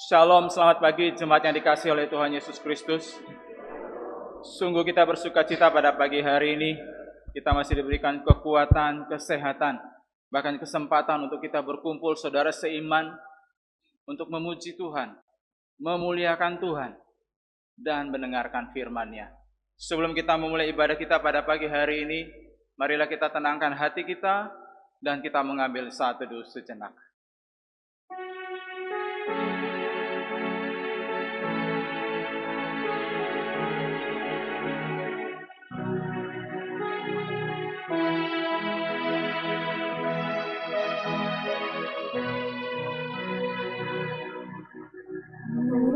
Shalom, selamat pagi jemaat yang dikasihi oleh Tuhan Yesus Kristus. Sungguh kita bersuka cita pada pagi hari ini. Kita masih diberikan kekuatan, kesehatan, bahkan kesempatan untuk kita berkumpul saudara seiman untuk memuji Tuhan, memuliakan Tuhan, dan mendengarkan firman-Nya. Sebelum kita memulai ibadah kita pada pagi hari ini, marilah kita tenangkan hati kita dan kita mengambil satu teduh sejenak.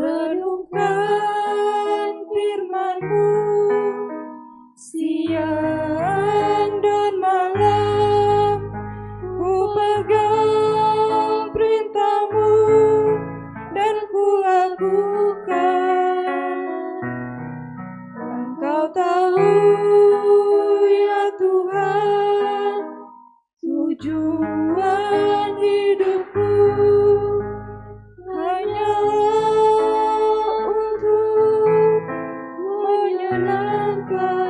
Merenungkan firman-Mu siang dan malam, ku pegang perintah-Mu dan ku lakukan. Engkau tahu ya Tuhan, tujuan hidupku hanyalah untuk menyenangkan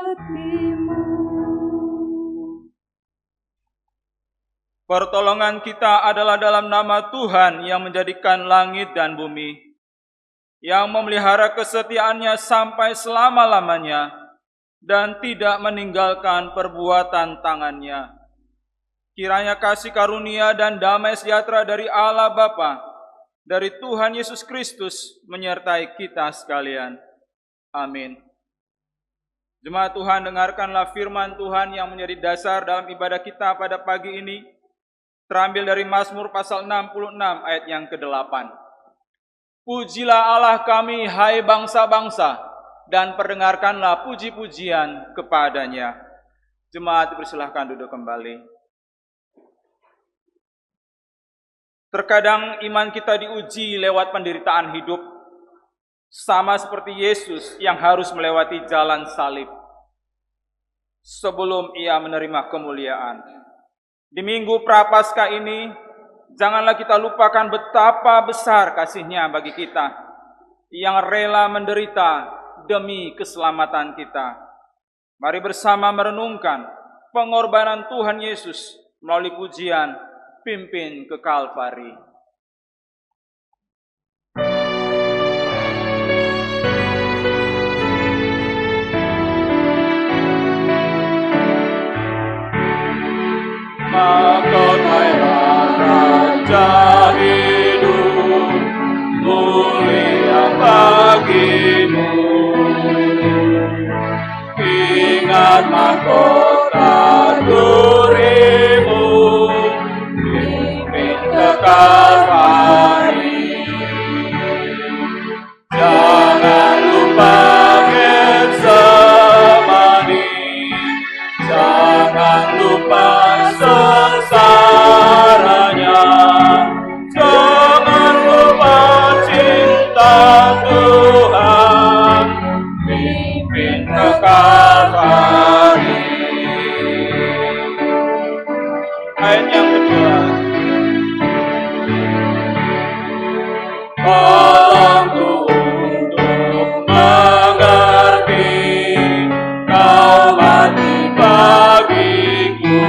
hati-Mu. Pertolongan kita adalah dalam nama Tuhan yang menjadikan langit dan bumi, yang memelihara kesetiaannya sampai selama-lamanya dan tidak meninggalkan perbuatan tangannya. Kiranya kasih karunia dan damai sejahtera dari Allah Bapa, dari Tuhan Yesus Kristus menyertai kita sekalian. Amin. Jemaat Tuhan, dengarkanlah firman Tuhan yang menjadi dasar dalam ibadah kita pada pagi ini. Terambil dari Mazmur pasal 66 ayat yang ke-8. Pujilah Allah kami, hai bangsa-bangsa, dan perdengarkanlah puji-pujian kepadanya. Jemaat dipersilahkan duduk kembali. Terkadang iman kita diuji lewat penderitaan hidup, sama seperti Yesus yang harus melewati jalan salib sebelum ia menerima kemuliaan. Di minggu Prapaskah ini, janganlah kita lupakan betapa besar kasih-Nya bagi kita, yang rela menderita demi keselamatan kita. Mari bersama merenungkan pengorbanan Tuhan Yesus melalui pujian Pimpin ke Kalvari. Mahkotailah Raja hidup, mulia bagimu. Ingat mahkota durimu, pimpin ke Kalvari. Jangan lupa Getsemani, jangan lupa sengsaranya, jangan lupa cinta Tuhan, pimpin ke Kalvari. Ayat yang kedua. Tolongku untuk mengerti, Kau mati bagiku.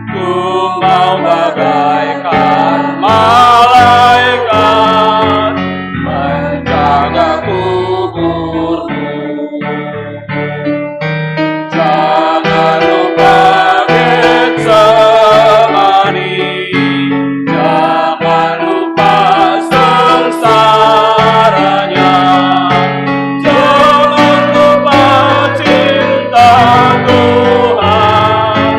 Ku mau bagaikan malaikat menjaga kuburmu. Jangan lupa Getsemani, jangan lupa sengsaranya, jangan lupa cinta Tuhan,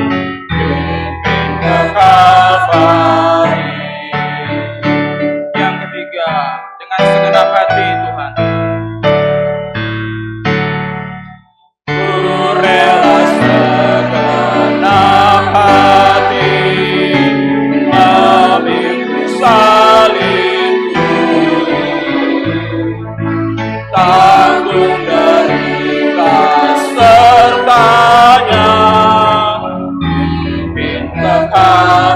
pimpin ke Kalvari. Yang ketiga, dengan segenap hati Tuhan. Ku rela segenap hati memikul salibku, tanggung derita sertanya, pimpin ke Kalvari.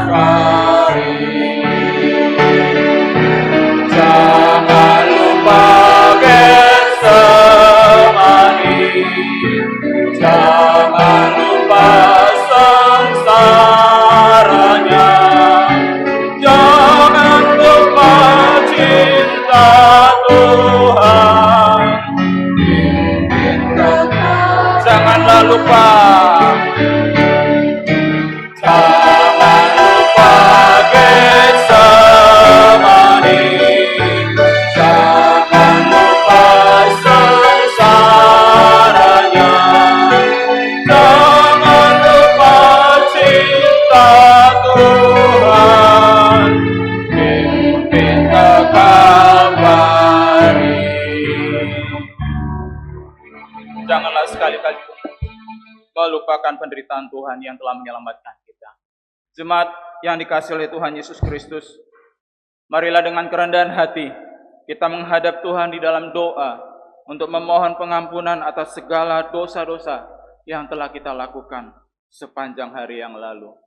lupa. Jangan lupa Getsemani. Jangan lupa sengsaranya. Jangan lupa cinta Tuhan. Pimpin ke Kalvari. Janganlah sekali-kali melupakan penderitaan Tuhan yang telah menyelamatkan kita. Jemaat yang dikasihi oleh Tuhan Yesus Kristus, marilah dengan kerendahan hati kita menghadap Tuhan di dalam doa untuk memohon pengampunan atas segala dosa-dosa yang telah kita lakukan sepanjang hari yang lalu.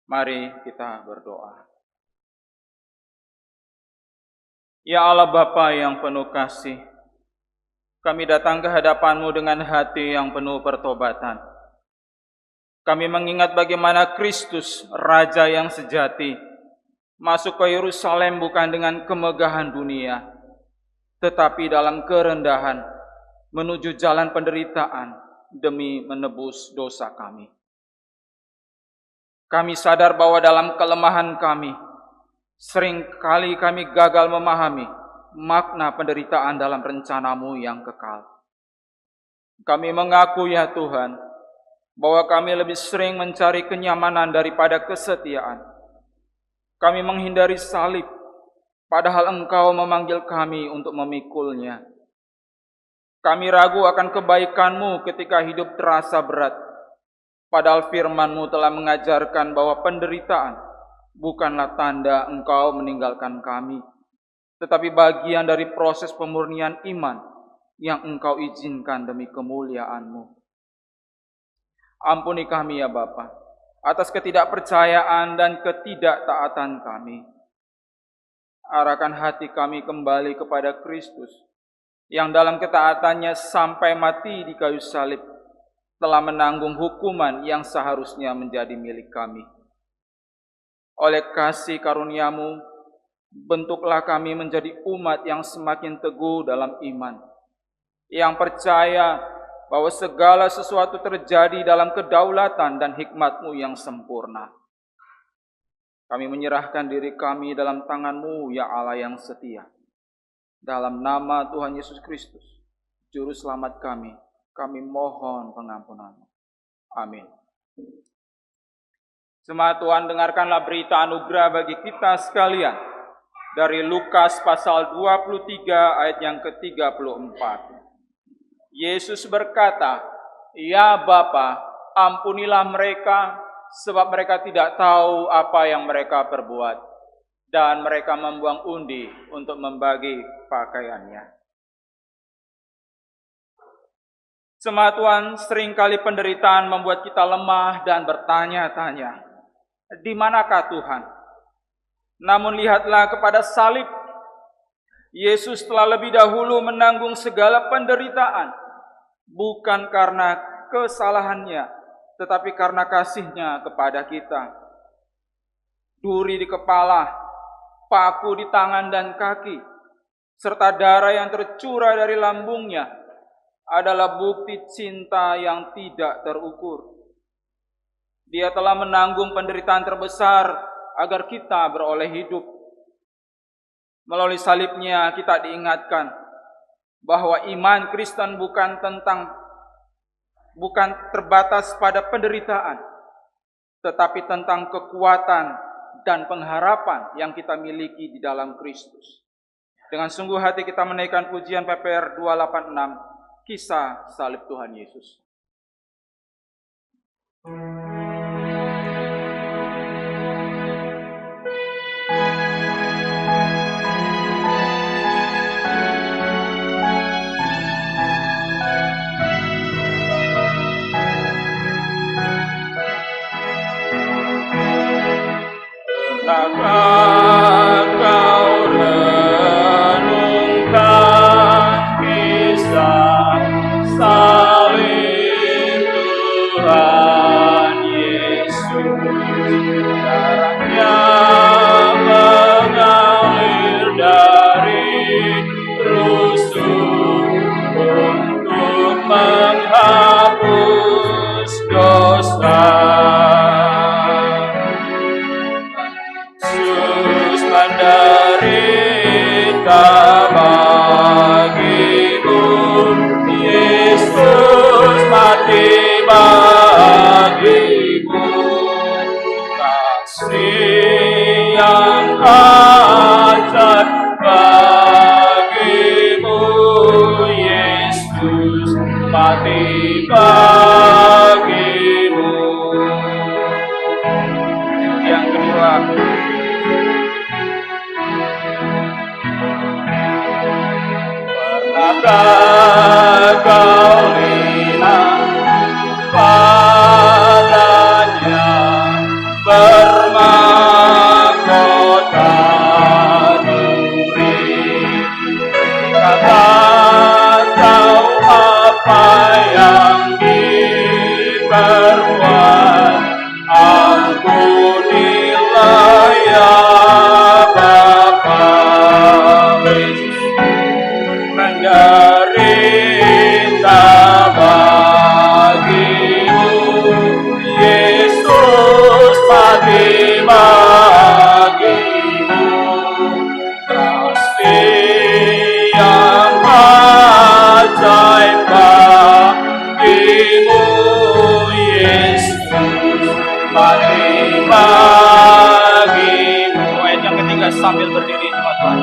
Mari kita berdoa. Ya Allah Bapa yang penuh kasih, kami datang ke hadapan-Mu dengan hati yang penuh pertobatan. Kami mengingat bagaimana Kristus, Raja yang sejati, masuk ke Yerusalem bukan dengan kemegahan dunia, tetapi dalam kerendahan menuju jalan penderitaan demi menebus dosa kami. Kami sadar bahwa dalam kelemahan kami, seringkali kami gagal memahami makna penderitaan dalam rencana-Mu yang kekal. Kami mengaku ya Tuhan, bahwa kami lebih sering mencari kenyamanan daripada kesetiaan. Kami menghindari salib, padahal Engkau memanggil kami untuk memikulnya. Kami ragu akan kebaikan-Mu ketika hidup terasa berat, padahal firman-Mu telah mengajarkan bahwa penderitaan bukanlah tanda Engkau meninggalkan kami, tetapi bagian dari proses pemurnian iman yang Engkau izinkan demi kemuliaan-Mu. Ampuni kami ya Bapa, atas ketidakpercayaan dan ketidaktaatan kami. Arahkan hati kami kembali kepada Kristus, yang dalam ketaatannya sampai mati di kayu salib, telah menanggung hukuman yang seharusnya menjadi milik kami. Oleh kasih karunia-Mu, bentuklah kami menjadi umat yang semakin teguh dalam iman, yang percaya bahwa segala sesuatu terjadi dalam kedaulatan dan hikmat-Mu yang sempurna. Kami menyerahkan diri kami dalam tangan-Mu, ya Allah yang setia. Dalam nama Tuhan Yesus Kristus, Juru Selamat kami mohon pengampunan-Mu. Amin. Jemaat Tuhan, dengarkanlah berita anugerah bagi kita sekalian dari Lukas pasal 23 ayat yang ke-34. Yesus berkata, "Ya Bapa, ampunilah mereka, sebab mereka tidak tahu apa yang mereka perbuat." Dan mereka membuang undi untuk membagi pakaiannya. Jemaat Tuhan, seringkali penderitaan membuat kita lemah dan bertanya-tanya, di manakah Tuhan? Namun lihatlah kepada salib. Yesus telah lebih dahulu menanggung segala penderitaan, bukan karena kesalahannya, tetapi karena kasih-Nya kepada kita. Duri di kepala, paku di tangan dan kaki, serta darah yang tercurah dari lambungnya adalah bukti cinta yang tidak terukur. Dia telah menanggung penderitaan terbesar agar kita beroleh hidup. Melalui salib-Nya kita diingatkan bahwa iman Kristen bukan terbatas pada penderitaan, tetapi tentang kekuatan dan pengharapan yang kita miliki di dalam Kristus. Dengan sungguh hati kita menaikkan pujian PPR 286, Kisah Salib Tuhan Yesus. Kau renungkan kisah salib Tuhan menderita bagimu, Yesus mati bagimu. Kasih yang ajaib bagimu, Yesus mati bagimu. Yang kedua, pernahkah kau lihat padanya bermahkota duri? Kata tahu apa yang diperbuat, ampunilah ya Bapa. Menderita bagimu, Yesus mati bagimu. Kasih yang ajaib bagimu, Yesus mati bagimu. Ayat yang ketiga sambil berdiri teman-teman.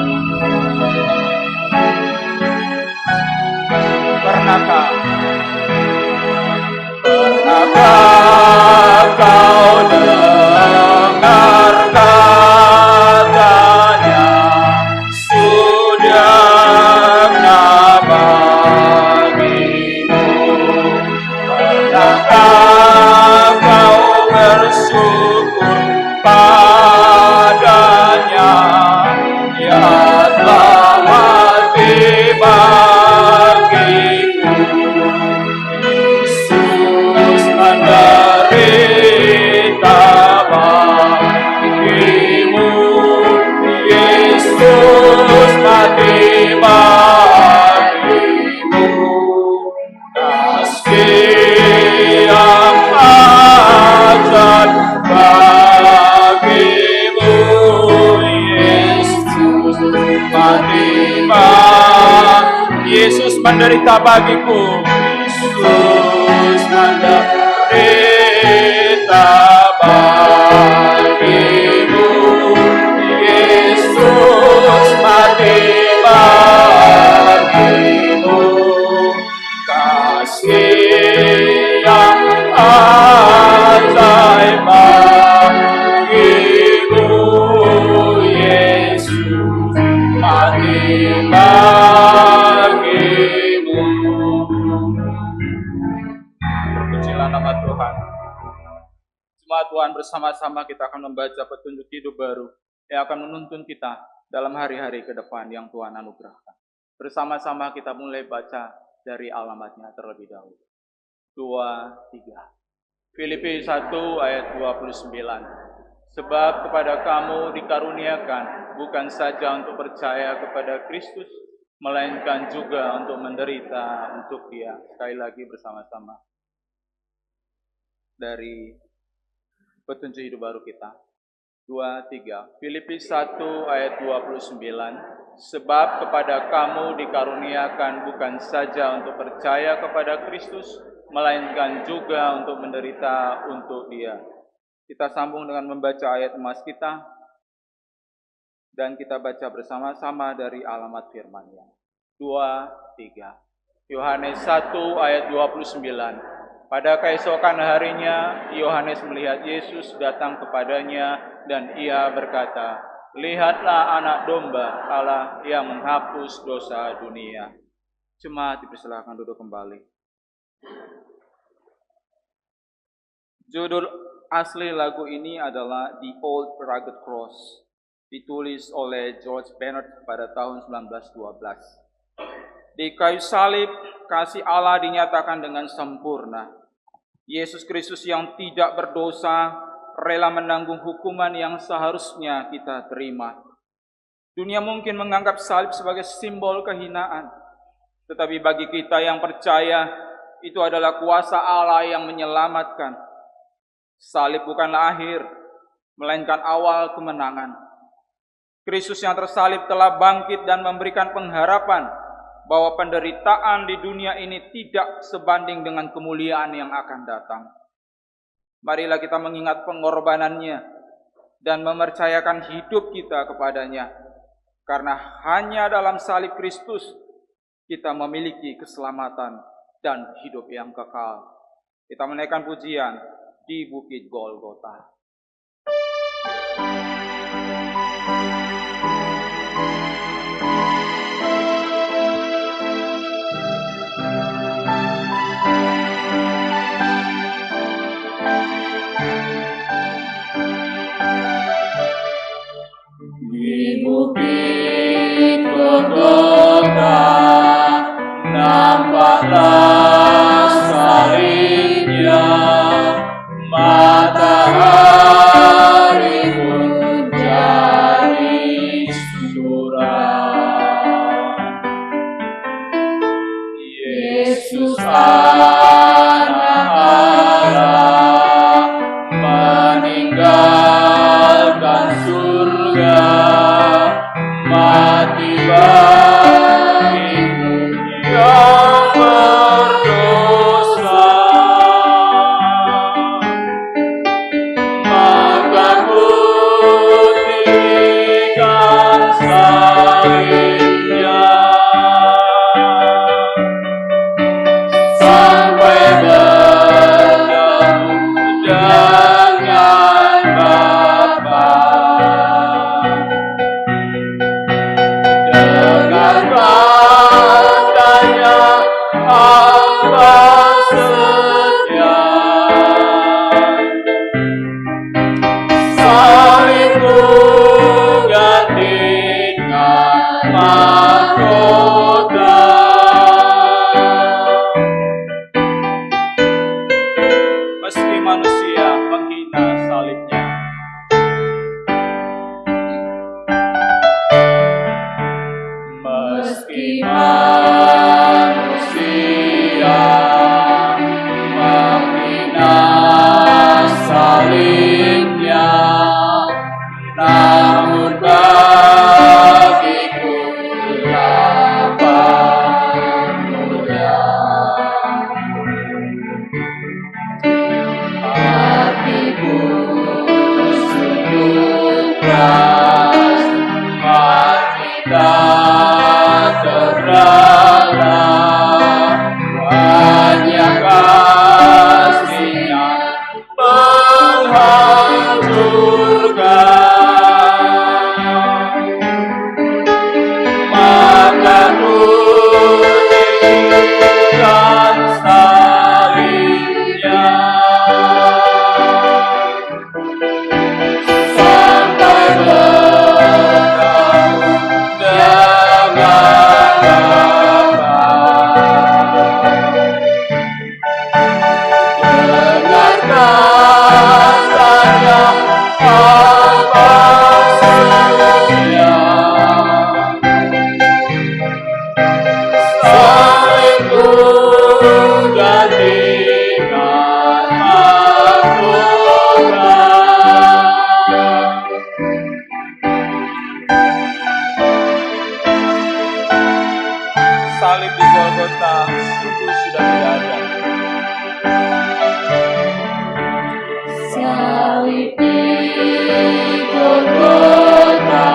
Pernahkah kau dengar katanya, sudahnya bagimu? Pernahkah kau bersyukur padanya, ya telah mati bagimu? Yesus menderita bagimu, Yesus mati bagimu. Kasih yang ajaib bagimu, Yesus mati bagimu. Yesus menderita bagiku, Yesus menderita bagimu, Yesus mati bagimu. Kasih yang ajaib bagimu, Yesus mati bagimu. Terpujilah nama Tuhan. Semua Tuhan, bersama-sama kita akan membaca petunjuk hidup baru yang akan menuntun kita dalam hari-hari ke depan yang Tuhan anugerahkan. Bersama-sama kita mulai baca dari alamatnya terlebih dahulu. 2, 3. Filipi 1 ayat 29. Sebab kepada kamu dikaruniakan bukan saja untuk percaya kepada Kristus, melainkan juga untuk menderita untuk Dia. Sekali lagi bersama-sama dari petunjuk hidup baru kita. 2, 3. Filipi 1 ayat 29. Sebab kepada kamu dikaruniakan bukan saja untuk percaya kepada Kristus, melainkan juga untuk menderita untuk Dia. Kita sambung dengan membaca ayat emas kita, dan kita baca bersama-sama dari alamat firman-Nya. 2, 3. Yohanes 1 ayat 29. Pada keesokan harinya, Yohanes melihat Yesus datang kepadanya, dan ia berkata, "Lihatlah anak domba Allah yang menghapus dosa dunia." Jemaat dipersilakan duduk kembali. Judul asli lagu ini adalah The Old Rugged Cross, ditulis oleh George Bennett pada tahun 1912. Di kayu salib, kasih Allah dinyatakan dengan sempurna. Yesus Kristus yang tidak berdosa rela menanggung hukuman yang seharusnya kita terima. Dunia mungkin menganggap salib sebagai simbol kehinaan, tetapi bagi kita yang percaya, itu adalah kuasa Allah yang menyelamatkan. Salib bukanlah akhir, melainkan awal kemenangan. Kristus yang tersalib telah bangkit dan memberikan pengharapan bahwa penderitaan di dunia ini tidak sebanding dengan kemuliaan yang akan datang. Marilah kita mengingat pengorbanannya dan mempercayakan hidup kita kepadanya. Karena hanya dalam salib Kristus kita memiliki keselamatan dan hidup yang kekal. Kita menaikkan pujian di Bukit Golgota. Di Bukit Golgota nampaklah salibnya, matahari pun jadi suram. Yesus anak Allah meninggalkan surga, mati bagimu yang berdosa. Maka putihkan salibnya sampai bertemu dengan Bapa. Dengan tandanya Allah setia, salibmu gantikan mahkota. Meski manusia menghina salibnya, meski manusia menghina salibnya, namun bagiku lapang mulia. Hatiku sungguh keras, mati tak terbelah, hanya kasih-Nya menghancurkan. Maka putihkan salibnya sampai bertemu dengan Bapa. Dengarkan tanya apa setia, salibku gantikan mahkota. salib di Golgota sungguh sudah tidak ada. Salib di Golgota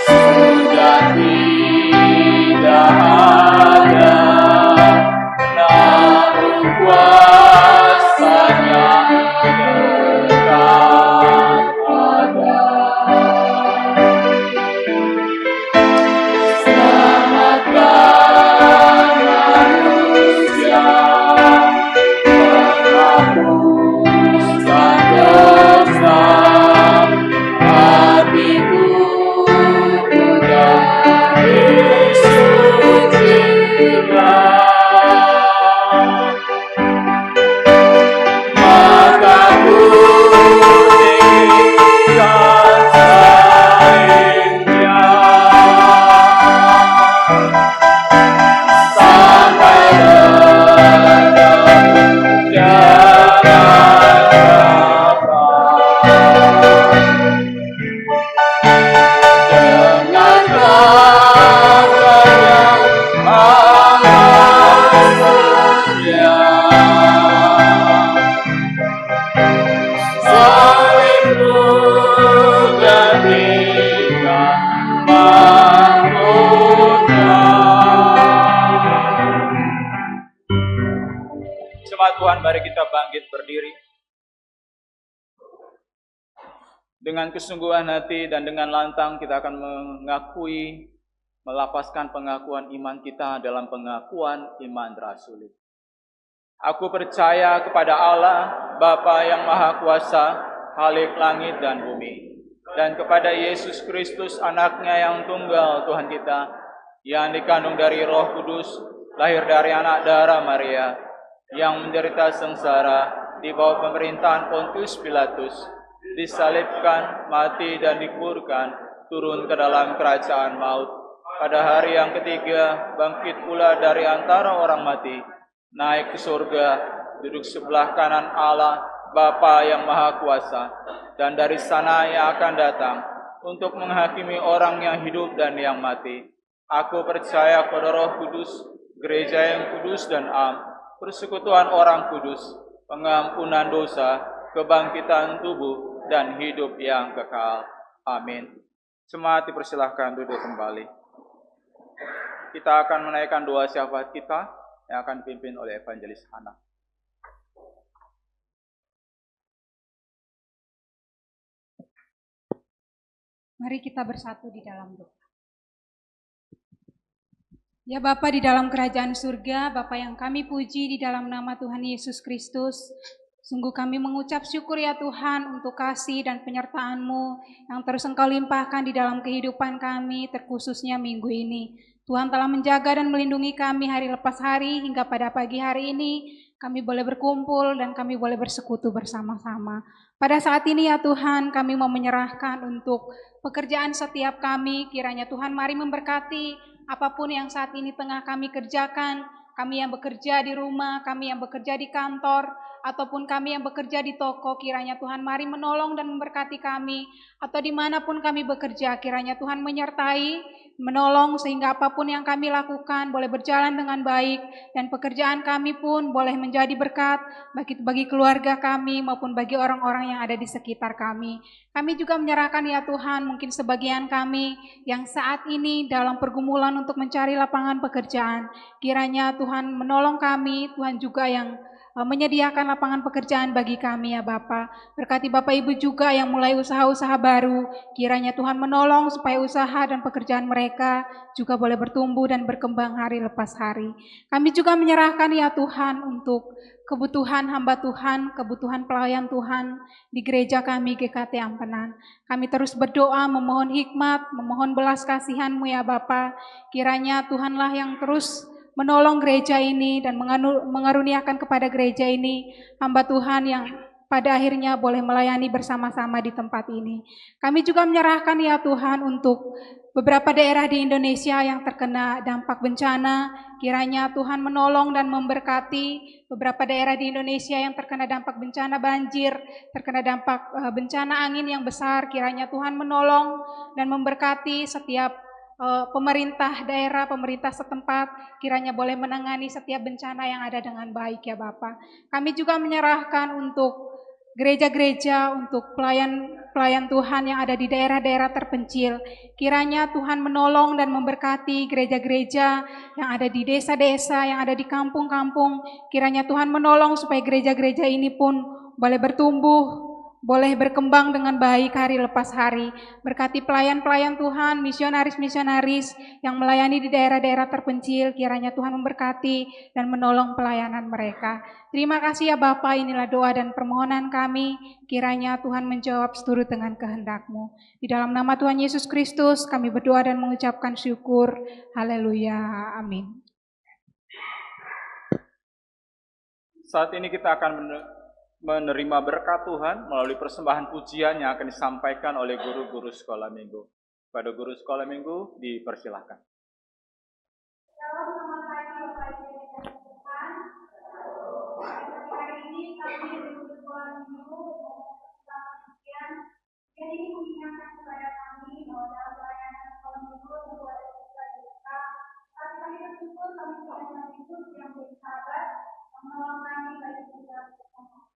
sudah tidak ada, namun kuasa-Nya tetap ada. Selamatkan Tuhan, mari kita bangkit berdiri. Dengan kesungguhan hati dan dengan lantang kita akan melapaskan pengakuan iman kita dalam pengakuan iman rasuli. Aku percaya kepada Allah, Bapa yang Maha Kuasa, Khalik langit dan bumi, dan kepada Yesus Kristus, Anaknya yang tunggal Tuhan kita, yang dikandung dari Roh Kudus, lahir dari anak darah Maria, yang menderita sengsara di bawah pemerintahan Pontius Pilatus, disalibkan, mati dan dikuburkan, turun ke dalam kerajaan maut. Pada hari yang ketiga, bangkit pula dari antara orang mati, naik ke surga, duduk sebelah kanan Allah, Bapa yang Maha Kuasa, dan dari sana yang akan datang untuk menghakimi orang yang hidup dan yang mati. Aku percaya kepada Roh Kudus, gereja yang kudus dan am, persekutuan orang kudus, pengampunan dosa, kebangkitan tubuh, dan hidup yang kekal. Amin. Jemaat dipersilahkan duduk kembali. Kita akan menaikkan doa syafaat kita yang akan dipimpin oleh Evangelis Hana. Mari kita bersatu di dalam doa. Ya Bapa di dalam kerajaan surga, Bapa yang kami puji di dalam nama Tuhan Yesus Kristus, sungguh kami mengucap syukur ya Tuhan untuk kasih dan penyertaan-Mu yang terus Engkau limpahkan di dalam kehidupan kami, terkhususnya minggu ini. Tuhan telah menjaga dan melindungi kami hari lepas hari hingga pada pagi hari ini kami boleh berkumpul dan kami boleh bersekutu bersama-sama. Pada saat ini ya Tuhan, kami mau menyerahkan untuk pekerjaan setiap kami, kiranya Tuhan mari memberkati apapun yang saat ini tengah kami kerjakan, kami yang bekerja di rumah, kami yang bekerja di kantor, ataupun kami yang bekerja di toko, kiranya Tuhan mari menolong dan memberkati kami, atau dimanapun kami bekerja, kiranya Tuhan menyertai, menolong sehingga apapun yang kami lakukan boleh berjalan dengan baik, dan pekerjaan kami pun boleh menjadi berkat bagi keluarga kami maupun bagi orang-orang yang ada di sekitar kami. Kami juga menyerahkan ya Tuhan, mungkin sebagian kami yang saat ini dalam pergumulan untuk mencari lapangan pekerjaan, kiranya Tuhan menolong kami, Tuhan juga yang menyediakan lapangan pekerjaan bagi kami ya Bapa. Berkati Bapak Ibu juga yang mulai usaha-usaha baru, kiranya Tuhan menolong supaya usaha dan pekerjaan mereka juga boleh bertumbuh dan berkembang hari lepas hari. Kami juga menyerahkan ya Tuhan untuk kebutuhan hamba Tuhan, kebutuhan pelayan Tuhan di gereja kami GKT Ampenan. Kami terus berdoa memohon hikmat, memohon belas kasihan-Mu ya Bapa. Kiranya Tuhanlah yang terus menolong gereja ini dan mengaruniakan kepada gereja ini hamba Tuhan yang pada akhirnya boleh melayani bersama-sama di tempat ini. Kami juga menyerahkan ya Tuhan untuk beberapa daerah di Indonesia yang terkena dampak bencana, kiranya Tuhan menolong dan memberkati beberapa daerah di Indonesia yang terkena dampak bencana banjir, terkena dampak bencana angin yang besar, kiranya Tuhan menolong dan memberkati setiap pemerintah daerah, pemerintah setempat, kiranya boleh menangani setiap bencana yang ada dengan baik ya Bapak. Kami juga menyerahkan untuk gereja-gereja, untuk pelayan Tuhan yang ada di daerah-daerah terpencil. Kiranya Tuhan menolong dan memberkati gereja-gereja yang ada di desa-desa, yang ada di kampung-kampung. Kiranya Tuhan menolong supaya gereja-gereja ini pun boleh bertumbuh, boleh berkembang dengan baik hari lepas hari. Berkati pelayan-pelayan Tuhan, misionaris-misionaris yang melayani di daerah-daerah terpencil, kiranya Tuhan memberkati dan menolong pelayanan mereka. Terima kasih ya Bapa, inilah doa dan permohonan kami, kiranya Tuhan menjawab seturut dengan kehendak-Mu. Di dalam nama Tuhan Yesus Kristus kami berdoa dan mengucapkan syukur. Haleluya, amin. Saat ini kita akan menerima berkat Tuhan melalui persembahan pujian yang akan disampaikan oleh guru-guru sekolah minggu. Pada guru sekolah minggu dipersilahkan. Selamat pagi Bapak Ibu dan Tuhan. Hari ini kami di guru sekolah minggu pujian. Jadi ini mengingatkan kepada kami bahwa dalam pelayanan sekolah minggu tentu ada duka. Saat kami bersyukur kami punya Yesus yang bersahabat menolong kami bagi kita bersama.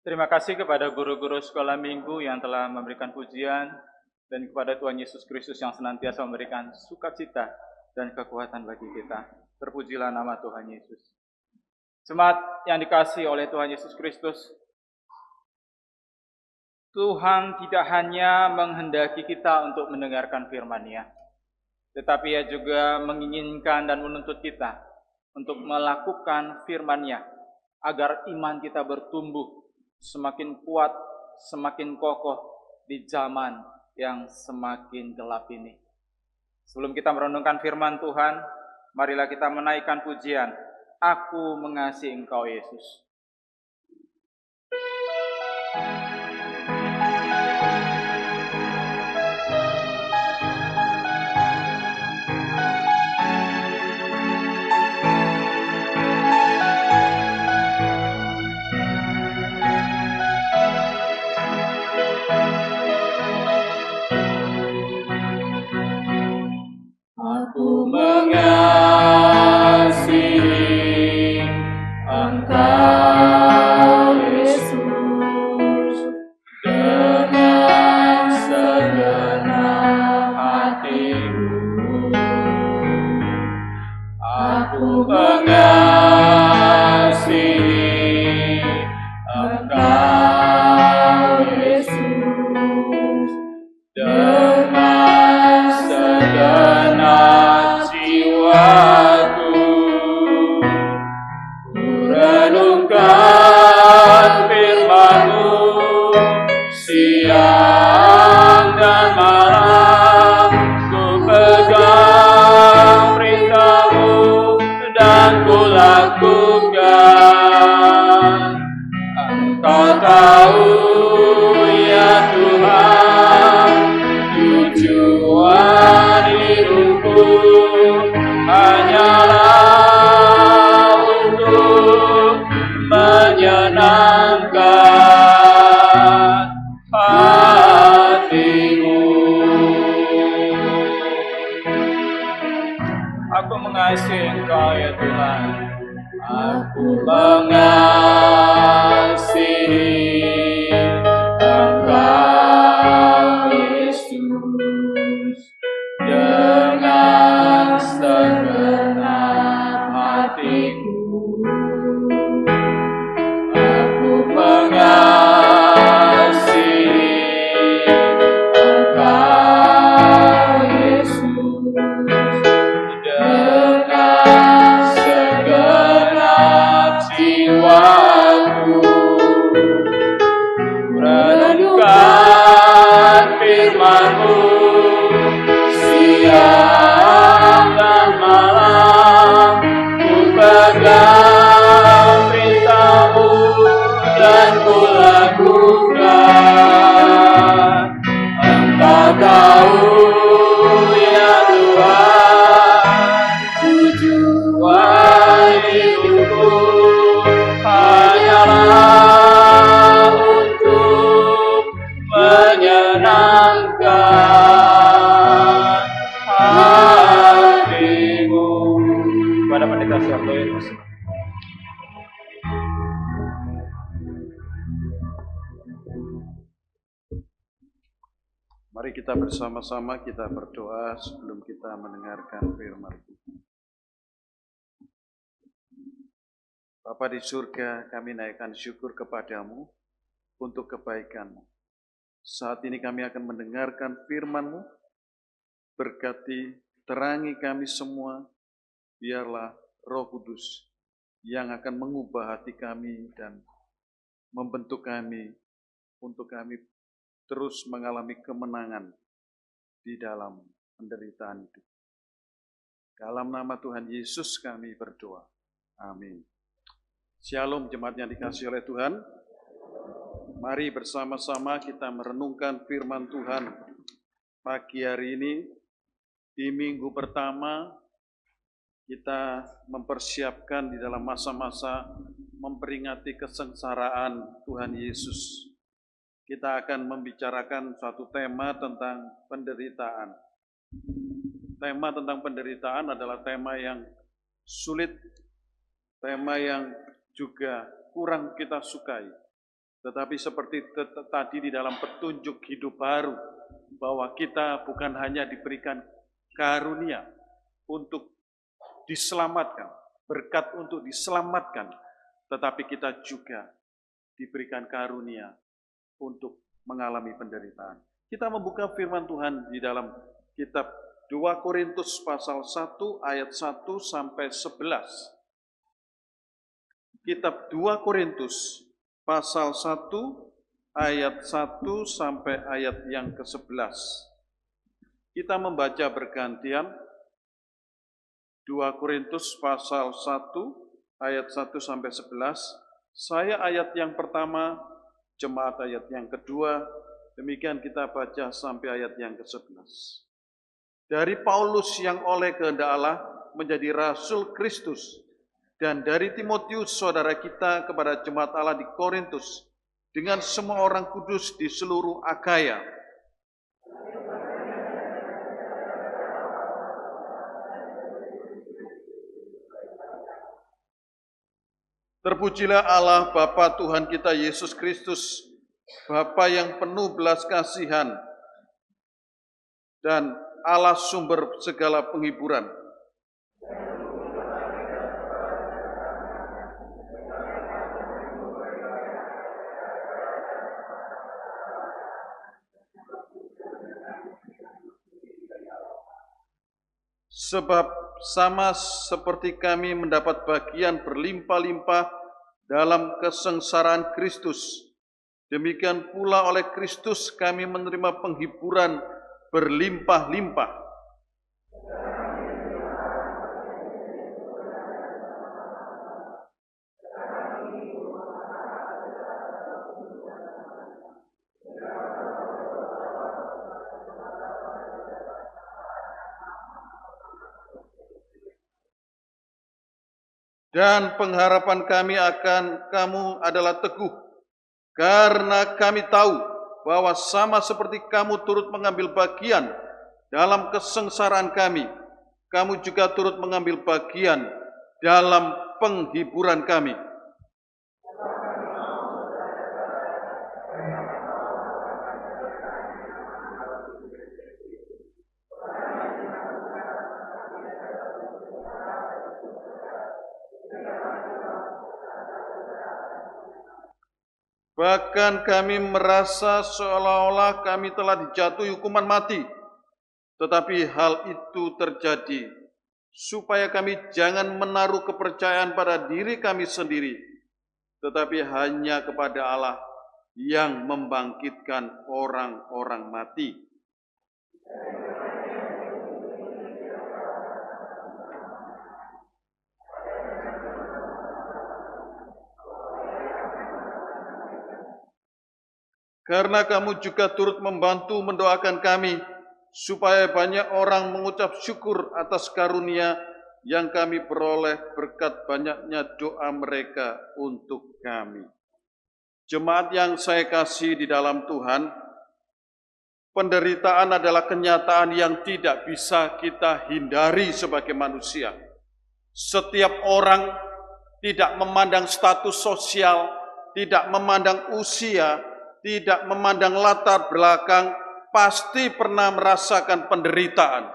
Terima kasih kepada guru-guru sekolah minggu yang telah memberikan pujian dan kepada Tuhan Yesus Kristus yang senantiasa memberikan sukacita dan kekuatan bagi kita. Terpujilah nama Tuhan Yesus. Jemaat yang dikasihi oleh Tuhan Yesus Kristus, Tuhan tidak hanya menghendaki kita untuk mendengarkan firman-Nya, tetapi Ia juga menginginkan dan menuntut kita untuk melakukan firman-Nya agar iman kita bertumbuh semakin kuat, semakin kokoh di zaman yang semakin gelap ini. Sebelum kita merenungkan firman Tuhan, marilah kita menaikkan pujian, Aku mengasihi Engkau Yesus. Aku mengasihi Engkau Yesus dengan segenap hatiku. Aku mengasihi Engkau Yesus dengan segenap jiwaku. Ku renungkan firman-Mu siang dan malam. Ku pegang perintah-Mu dan ku lakukan. Engkau tahu ya Tuhan, tujuan hidupku hanyalah untuk menyenangkan hati-Mu. Aku mengasihi Engkau ya Tuhan. Aku mengasihi Engkau Yesus dengan segenap hatiku. Aku mengasihi Mari kita bersama-sama kita berdoa sebelum kita mendengarkan firman Tuhan. Bapa di surga, kami naikkan syukur kepadamu untuk kebaikan-Mu. Saat ini kami akan mendengarkan firman-Mu. Berkati, terangi kami semua, biarlah Roh Kudus yang akan mengubah hati kami dan membentuk kami untuk kami terus mengalami kemenangan di dalam penderitaan hidup. Dalam nama Tuhan Yesus kami berdoa. Amin. Shalom jemaat yang dikasihi oleh Tuhan. Mari bersama-sama kita merenungkan firman Tuhan pagi hari ini. Di minggu pertama kita mempersiapkan di dalam masa-masa memperingati kesengsaraan Tuhan Yesus. Kita akan membicarakan suatu tema tentang penderitaan. Tema tentang penderitaan adalah tema yang sulit, tema yang juga kurang kita sukai. Tetapi seperti tadi di dalam petunjuk hidup baru, bahwa kita bukan hanya diberikan karunia untuk diselamatkan, berkat untuk diselamatkan, tetapi kita juga diberikan karunia untuk mengalami penderitaan. Kita membuka firman Tuhan di dalam kitab 2 Korintus pasal 1 ayat 1 sampai 11. Kitab 2 Korintus pasal 1 ayat 1 sampai ayat yang ke-11. Kita membaca bergantian 2 Korintus pasal 1 ayat 1 sampai 11. Saya ayat yang pertama, jemaat ayat yang kedua, demikian kita baca sampai ayat yang ke-11. Dari Paulus yang oleh kehendak Allah menjadi rasul Kristus, dan dari Timotius saudara kita kepada jemaat Allah di Korintus, dengan semua orang kudus di seluruh Akaya. Terpujilah Allah Bapa Tuhan kita Yesus Kristus, Bapa yang penuh belas kasihan dan Allah sumber segala penghiburan. Sebab sama seperti kami mendapat bagian berlimpah-limpah dalam kesengsaraan Kristus, demikian pula oleh Kristus kami menerima penghiburan berlimpah-limpah. Dan pengharapan kami akan kamu adalah teguh, karena kami tahu bahwa sama seperti kamu turut mengambil bagian dalam kesengsaraan kami, kamu juga turut mengambil bagian dalam penghiburan kami. Bahkan kami merasa seolah-olah kami telah dijatuhi hukuman mati. Tetapi hal itu terjadi supaya kami jangan menaruh kepercayaan pada diri kami sendiri, tetapi hanya kepada Allah yang membangkitkan orang-orang mati. Karena kamu juga turut membantu mendoakan kami, supaya banyak orang mengucap syukur atas karunia yang kami peroleh berkat banyaknya doa mereka untuk kami. Jemaat yang saya kasih di dalam Tuhan, penderitaan adalah kenyataan yang tidak bisa kita hindari sebagai manusia. Setiap orang tidak memandang status sosial, tidak memandang usia, tidak memandang latar belakang, pasti pernah merasakan penderitaan.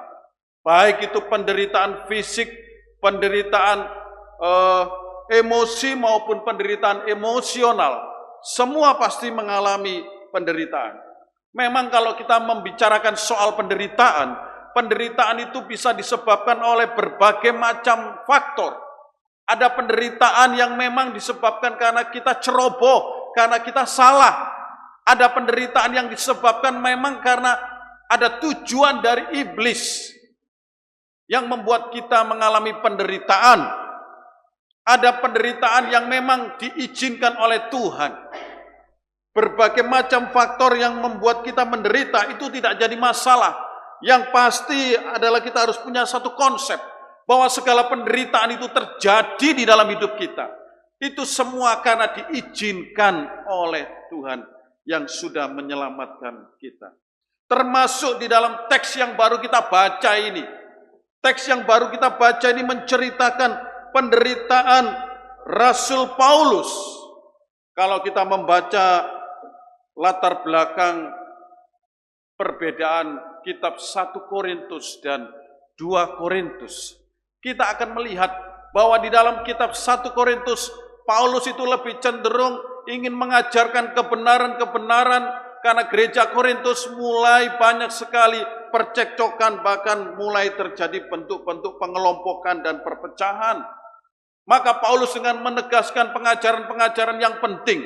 Baik itu penderitaan fisik, penderitaan emosi maupun penderitaan emosional. Semua pasti mengalami penderitaan. Memang kalau kita membicarakan soal penderitaan, penderitaan itu bisa disebabkan oleh berbagai macam faktor. Ada penderitaan yang memang disebabkan karena kita ceroboh, karena kita salah. Ada penderitaan yang disebabkan memang karena ada tujuan dari iblis yang membuat kita mengalami penderitaan. Ada penderitaan yang memang diizinkan oleh Tuhan. Berbagai macam faktor yang membuat kita menderita itu tidak jadi masalah. Yang pasti adalah kita harus punya satu konsep bahwa segala penderitaan itu terjadi di dalam hidup kita. Itu semua karena diizinkan oleh Tuhan yang sudah menyelamatkan kita. Termasuk di dalam teks yang baru kita baca ini. Teks yang baru kita baca ini menceritakan penderitaan Rasul Paulus. Kalau kita membaca latar belakang perbedaan kitab 1 Korintus dan 2 Korintus, kita akan melihat bahwa di dalam kitab 1 Korintus, Paulus itu lebih cenderung ingin mengajarkan kebenaran-kebenaran karena gereja Korintus mulai banyak sekali percekcokan, bahkan mulai terjadi bentuk-bentuk pengelompokan dan perpecahan. Maka Paulus dengan menegaskan pengajaran-pengajaran yang penting.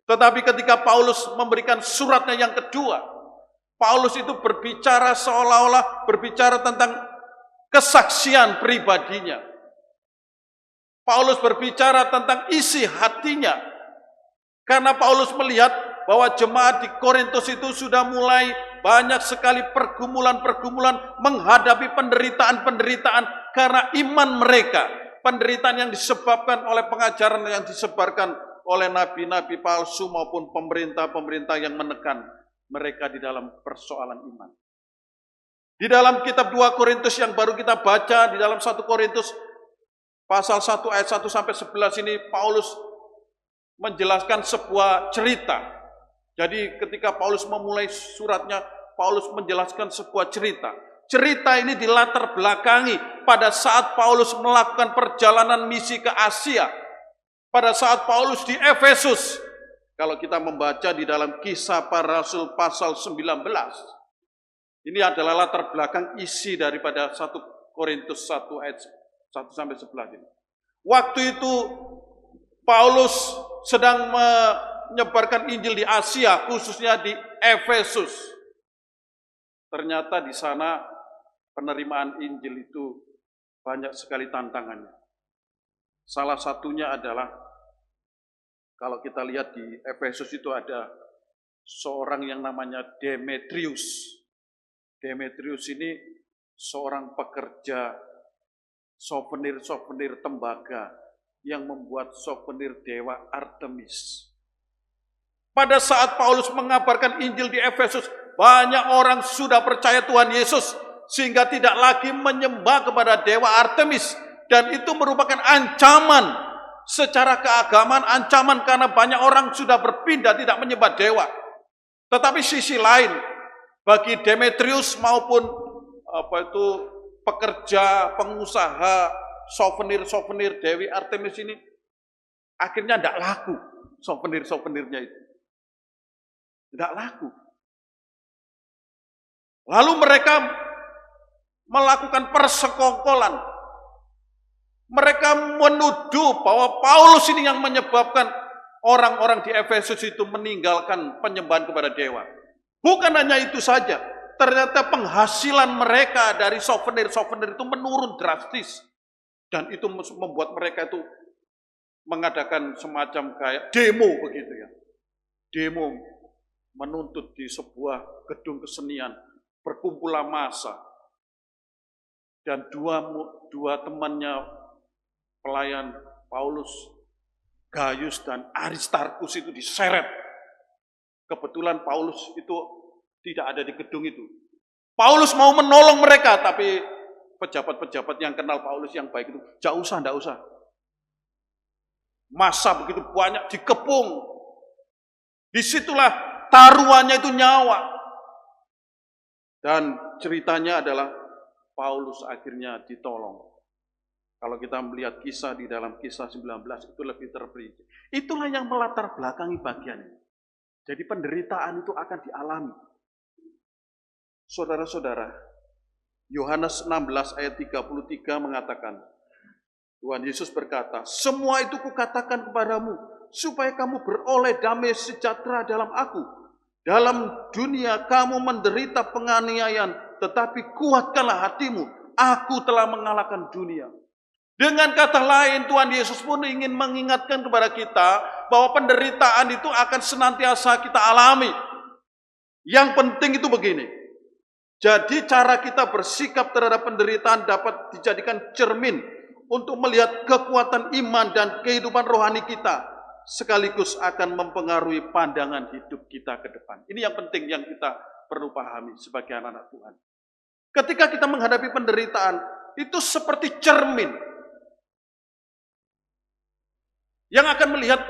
Tetapi ketika Paulus memberikan suratnya yang kedua, Paulus itu berbicara seolah-olah berbicara tentang kesaksian pribadinya. Paulus berbicara tentang isi hatinya. Karena Paulus melihat bahwa jemaat di Korintus itu sudah mulai banyak sekali pergumulan-pergumulan menghadapi penderitaan-penderitaan karena iman mereka. Penderitaan yang disebabkan oleh pengajaran yang disebarkan oleh nabi-nabi palsu maupun pemerintah-pemerintah yang menekan mereka di dalam persoalan iman. Di dalam kitab 2 Korintus yang baru kita baca, di dalam 1 Korintus pasal 1 ayat 1 sampai 11 ini Paulus menjelaskan sebuah cerita. Jadi ketika Paulus memulai suratnya, Paulus menjelaskan sebuah cerita. Cerita ini dilatar belakangi pada saat Paulus melakukan perjalanan misi ke Asia. Pada saat Paulus di Efesus, kalau kita membaca di dalam Kisah Para Rasul pasal 19, ini adalah latar belakang isi daripada 1 Korintus 1 ayat 1 sampai 11 ini. Waktu itu Paulus sedang menyebarkan Injil di Asia, khususnya di Efesus. Ternyata di sana penerimaan Injil itu banyak sekali tantangannya. Salah satunya adalah, kalau kita lihat di Efesus itu ada seorang yang namanya Demetrius. Demetrius ini seorang pekerja souvenir-souvenir tembaga yang membuat souvenir dewa Artemis. Pada saat Paulus mengabarkan Injil di Efesus, banyak orang sudah percaya Tuhan Yesus sehingga tidak lagi menyembah kepada dewa Artemis. Dan itu merupakan ancaman secara keagamaan, ancaman karena banyak orang sudah berpindah tidak menyembah dewa. Tetapi sisi lain, bagi Demetrius maupun pekerja, pengusaha, souvenir-souvenir Dewi Artemis ini, akhirnya tidak laku souvenir-souvenirnya itu. Tidak laku. Lalu mereka melakukan persekongkolan. Mereka menuduh bahwa Paulus ini yang menyebabkan orang-orang di Efesus itu meninggalkan penyembahan kepada dewa. Bukan hanya itu saja, ternyata penghasilan mereka dari souvenir-souvenir itu menurun drastis. Dan itu membuat mereka itu mengadakan semacam kayak demo begitu ya. Demo menuntut di sebuah gedung kesenian, berkumpulah massa. Dan dua temannya pelayan Paulus, Gaius dan Aristarkus itu diseret. Kebetulan Paulus itu tidak ada di gedung itu. Paulus mau menolong mereka, tapi pejabat-pejabat yang kenal Paulus yang baik itu, tidak usah. Massa begitu banyak dikepung. Disitulah taruhannya itu nyawa. Dan ceritanya adalah Paulus akhirnya ditolong. Kalau kita melihat kisah di dalam kisah 19 itu lebih terperinci. Itulah yang melatar belakangi bagian ini. Jadi penderitaan itu akan dialami. Saudara-saudara, Yohanes 16 ayat 33 mengatakan, Tuhan Yesus berkata, semua itu kukatakan kepadamu, supaya kamu beroleh damai sejahtera dalam aku. Dalam dunia kamu menderita penganiayaan, tetapi kuatkanlah hatimu, aku telah mengalahkan dunia. Dengan kata lain, Tuhan Yesus pun ingin mengingatkan kepada kita bahwa penderitaan itu akan senantiasa kita alami. Yang penting itu begini. Jadi cara kita bersikap terhadap penderitaan dapat dijadikan cermin untuk melihat kekuatan iman dan kehidupan rohani kita. Sekaligus akan mempengaruhi pandangan hidup kita ke depan. Ini yang penting yang kita perlu pahami sebagai anak-anak Tuhan. Ketika kita menghadapi penderitaan, itu seperti cermin yang akan melihat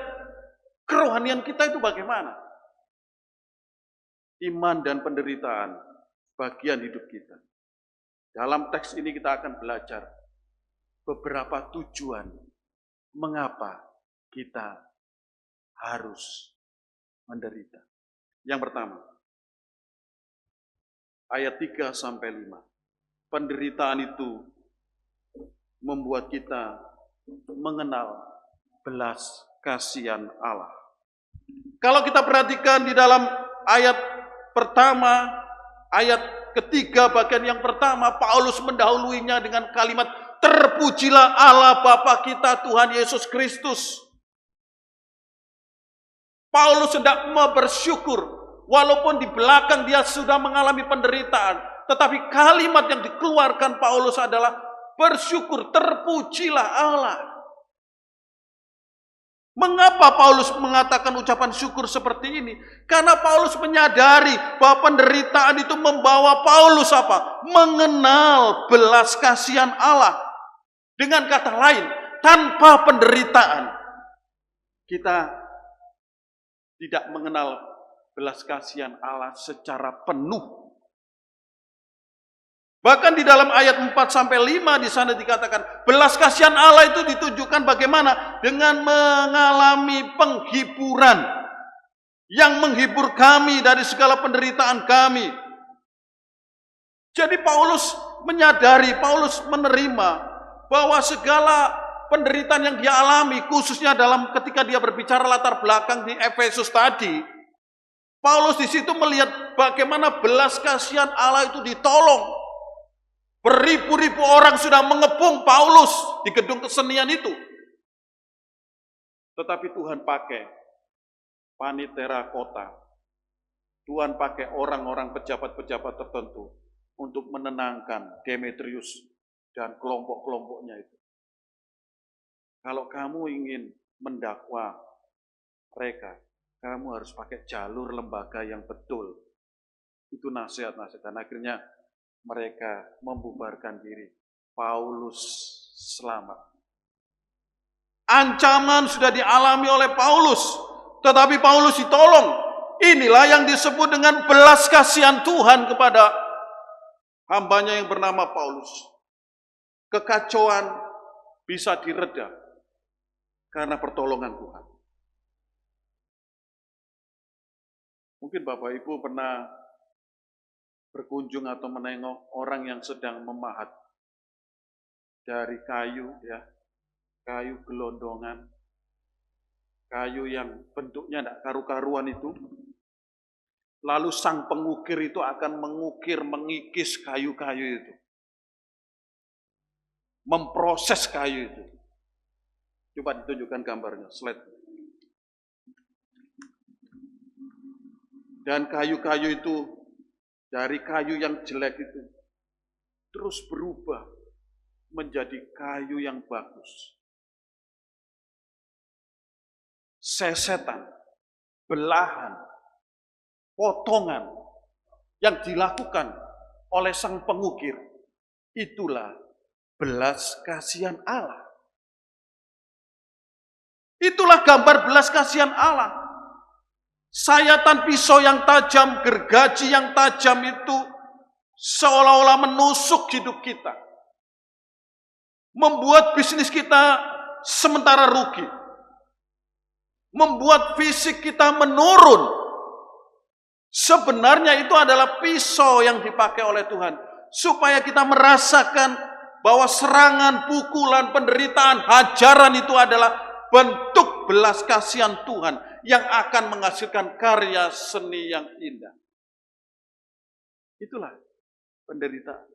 kerohanian kita itu bagaimana. Iman dan penderitaan bagian hidup kita. Dalam teks ini kita akan belajar beberapa tujuan mengapa kita harus menderita. Yang pertama, ayat 3-5. Penderitaan itu membuat kita mengenal belas kasihan Allah. Kalau kita perhatikan di dalam ayat pertama, ayat ketiga bagian yang pertama, Paulus mendahuluinya dengan kalimat, terpujilah Allah Bapa kita Tuhan Yesus Kristus. Paulus hendak bersyukur, walaupun di belakang dia sudah mengalami penderitaan, tetapi kalimat yang dikeluarkan Paulus adalah bersyukur, terpujilah Allah. Mengapa Paulus mengatakan ucapan syukur seperti ini? Karena Paulus menyadari bahwa penderitaan itu membawa Paulus apa? Mengenal belas kasihan Allah. Dengan kata lain, tanpa penderitaan, kita tidak mengenal belas kasihan Allah secara penuh. Bahkan di dalam ayat 4-5 di sana dikatakan, belas kasihan Allah itu ditujukan bagaimana? Dengan mengalami penghiburan yang menghibur kami dari segala penderitaan kami. Jadi Paulus menyadari, Paulus menerima bahwa segala penderitaan yang dia alami, khususnya dalam ketika dia berbicara latar belakang di Efesus tadi, Paulus di situ melihat bagaimana belas kasihan Allah itu ditolong. Beribu-ribu orang sudah mengepung Paulus di gedung kesenian itu. Tetapi Tuhan pakai panitera kota. Tuhan pakai orang-orang pejabat-pejabat tertentu untuk menenangkan Demetrius dan kelompok-kelompoknya itu. Kalau kamu ingin mendakwa mereka, kamu harus pakai jalur lembaga yang betul. Itu nasihat-nasihat. Dan akhirnya mereka membubarkan diri. Paulus selamat. Ancaman sudah dialami oleh Paulus, tetapi Paulus ditolong. Inilah yang disebut dengan belas kasihan Tuhan kepada hambanya yang bernama Paulus. Kekacauan bisa direda karena pertolongan Tuhan. Mungkin Bapak Ibu pernah berkunjung atau menengok orang yang sedang memahat dari kayu, ya, kayu gelondongan, kayu yang bentuknya tidak karu-karuan itu. Lalu sang pengukir itu akan mengikis kayu-kayu itu, memproses kayu itu. Coba ditunjukkan gambarnya, slide. Dan kayu-kayu itu, dari kayu yang jelek itu, terus berubah menjadi kayu yang bagus. Sesetan, belahan, potongan yang dilakukan oleh sang pengukir, itulah belas kasihan Allah. Itulah gambar belas kasihan Allah. Sayatan pisau yang tajam, gergaji yang tajam itu seolah-olah menusuk hidup kita, membuat bisnis kita sementara rugi, membuat fisik kita menurun. Sebenarnya itu adalah pisau yang dipakai oleh Tuhan, supaya kita merasakan bahwa serangan, pukulan, penderitaan, hajaran itu adalah bentuk belas kasihan Tuhan yang akan menghasilkan karya seni yang indah. Itulah penderitaan.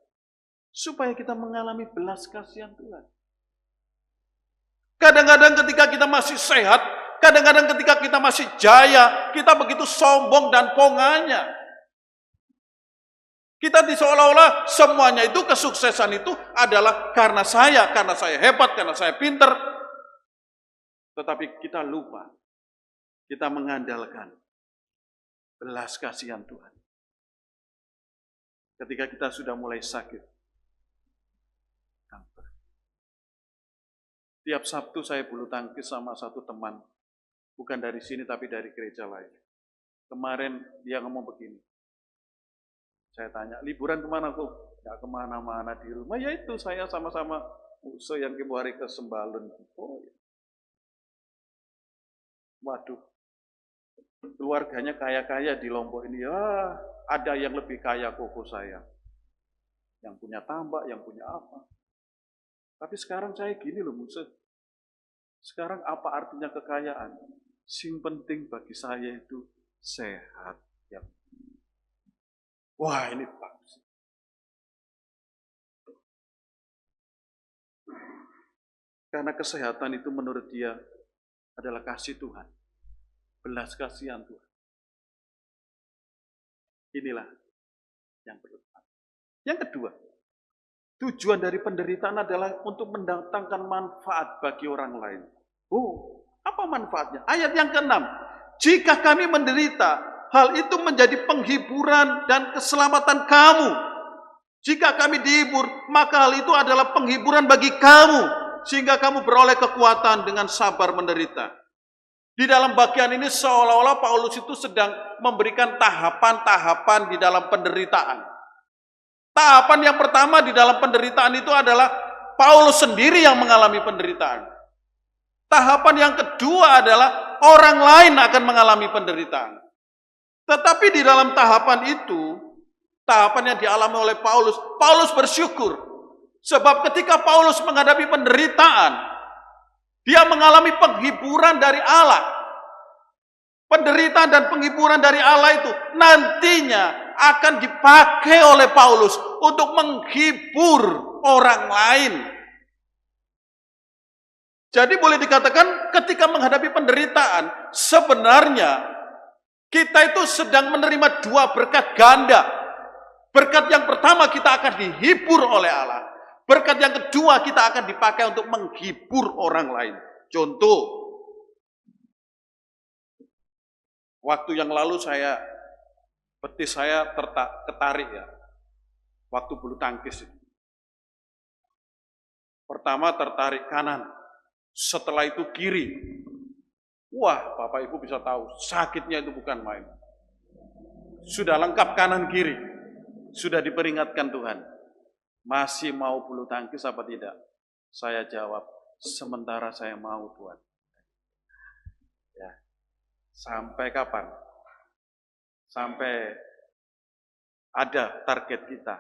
Supaya kita mengalami belas kasihan Tuhan. Kadang-kadang ketika kita masih sehat, kadang-kadang ketika kita masih jaya, kita begitu sombong dan ponganya. Kita seolah-olah semuanya itu, kesuksesan itu adalah karena saya hebat, karena saya pinter. Tetapi kita lupa, kita mengandalkan belas kasihan Tuhan. Ketika kita sudah mulai sakit, kanker. Tiap Sabtu saya bulu tangkis sama satu teman, bukan dari sini tapi dari gereja lain. Kemarin dia ngomong begini, saya tanya, liburan kemana kok? Gak kemana-mana, di rumah. Ya itu, saya sama-sama musuh yang hari ke Sembalun. Oh, ya. Waduh, keluarganya kaya-kaya di Lombok ini. Ya, ada yang lebih kaya koko saya. Yang punya tambak, yang punya apa. Tapi sekarang saya gini loh musuh. Sekarang apa artinya kekayaan? Sing penting bagi saya itu sehat. Ya. Wah, ini bagus. Karena kesehatan itu menurut dia adalah kasih Tuhan. Belas kasihan Tuhan. Inilah yang perlu. Yang kedua, tujuan dari penderitaan adalah untuk mendatangkan manfaat bagi orang lain. Oh, apa manfaatnya? Ayat yang ke-6. Jika kami menderita, hal itu menjadi penghiburan dan keselamatan kamu. Jika kami dihibur, maka hal itu adalah penghiburan bagi kamu. Sehingga kamu beroleh kekuatan dengan sabar menderita. Di dalam bagian ini seolah-olah Paulus itu sedang memberikan tahapan-tahapan di dalam penderitaan. Tahapan yang pertama di dalam penderitaan itu adalah Paulus sendiri yang mengalami penderitaan. Tahapan yang kedua adalah orang lain akan mengalami penderitaan. Tetapi di dalam tahapan itu, tahapan yang dialami oleh Paulus, Paulus bersyukur. Sebab ketika Paulus menghadapi penderitaan, dia mengalami penghiburan dari Allah. Penderitaan dan penghiburan dari Allah itu nantinya akan dipakai oleh Paulus untuk menghibur orang lain. Jadi boleh dikatakan ketika menghadapi penderitaan, sebenarnya kita itu sedang menerima dua berkat ganda. Berkat yang pertama kita akan dihibur oleh Allah. Berkat yang kedua kita akan dipakai untuk menghibur orang lain. Contoh, waktu yang lalu betis saya ketarik ya. Waktu bulu tangkis itu. Pertama tertarik kanan, setelah itu kiri. Wah, Bapak Ibu bisa tahu, sakitnya itu bukan main. Sudah lengkap kanan kiri. Sudah diperingatkan Tuhan. Masih mau bulu tangkis apa tidak? Saya jawab, sementara saya mau Tuhan. Ya. Sampai kapan? Sampai ada target kita.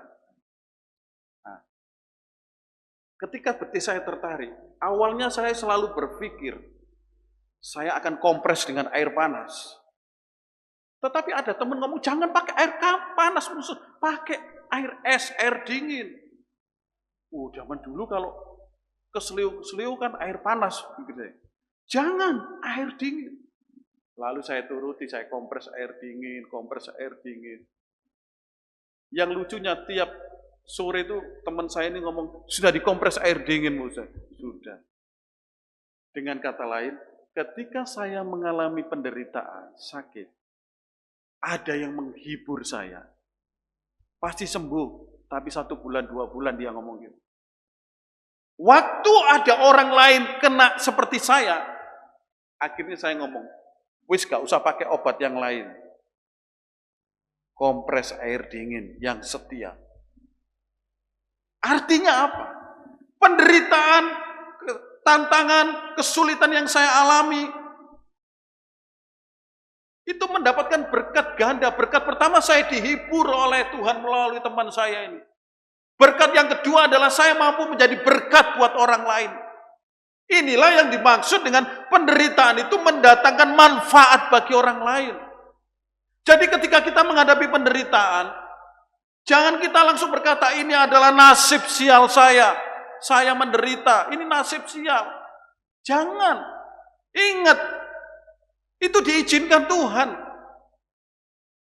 Nah, ketika betis saya tertarik, awalnya saya selalu berpikir, saya akan kompres dengan air panas. Tetapi ada teman ngomong, jangan pakai air panas, pakai air es, air dingin. Zaman dulu kalau keseliu kan air panas. Jangan, air dingin. Lalu saya turuti, saya kompres air dingin. Yang lucunya tiap sore itu teman saya ini ngomong, sudah dikompres air dingin, Musa. Sudah. Dengan kata lain, ketika saya mengalami penderitaan, sakit, ada yang menghibur saya. Pasti sembuh, tapi 1 bulan, 2 bulan dia ngomong gitu. Waktu ada orang lain kena seperti saya, akhirnya saya ngomong, wis gak usah pakai obat yang lain. Kompres air dingin yang setia. Artinya apa? Penderitaan, tantangan, kesulitan yang saya alami, itu mendapatkan berkat ganda. Berkat pertama, saya dihibur oleh Tuhan melalui teman saya ini. Berkat yang kedua adalah saya mampu menjadi berkat buat orang lain. Inilah yang dimaksud dengan penderitaan itu mendatangkan manfaat bagi orang lain. Jadi ketika kita menghadapi penderitaan, jangan kita langsung berkata, ini adalah nasib sial saya menderita, ini nasib sial. Jangan. Ingat, itu diizinkan Tuhan.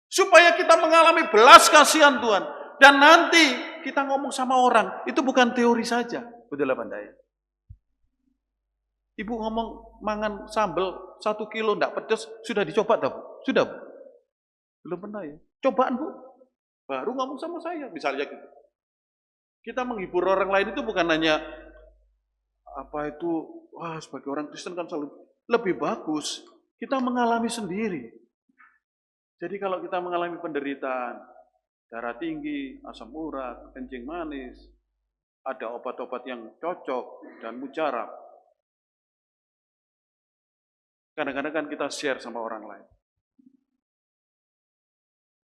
Supaya kita mengalami belas kasihan Tuhan. Dan nanti kita ngomong sama orang, itu bukan teori saja. Betul apa enggak ya? Ibu ngomong mangan sambal 1 kilo enggak pedas, sudah dicoba tak Bu? Sudah Bu? Belum pernah ya? Cobaan Bu? Baru ngomong sama saya, misalnya gitu. Kita menghibur orang lain itu bukan hanya sebagai orang Kristen kan selalu lebih bagus. Kita mengalami sendiri. Jadi kalau kita mengalami penderitaan, darah tinggi, asam urat, kencing manis, ada obat-obat yang cocok dan mujarab. Kadang-kadang kan kita share sama orang lain.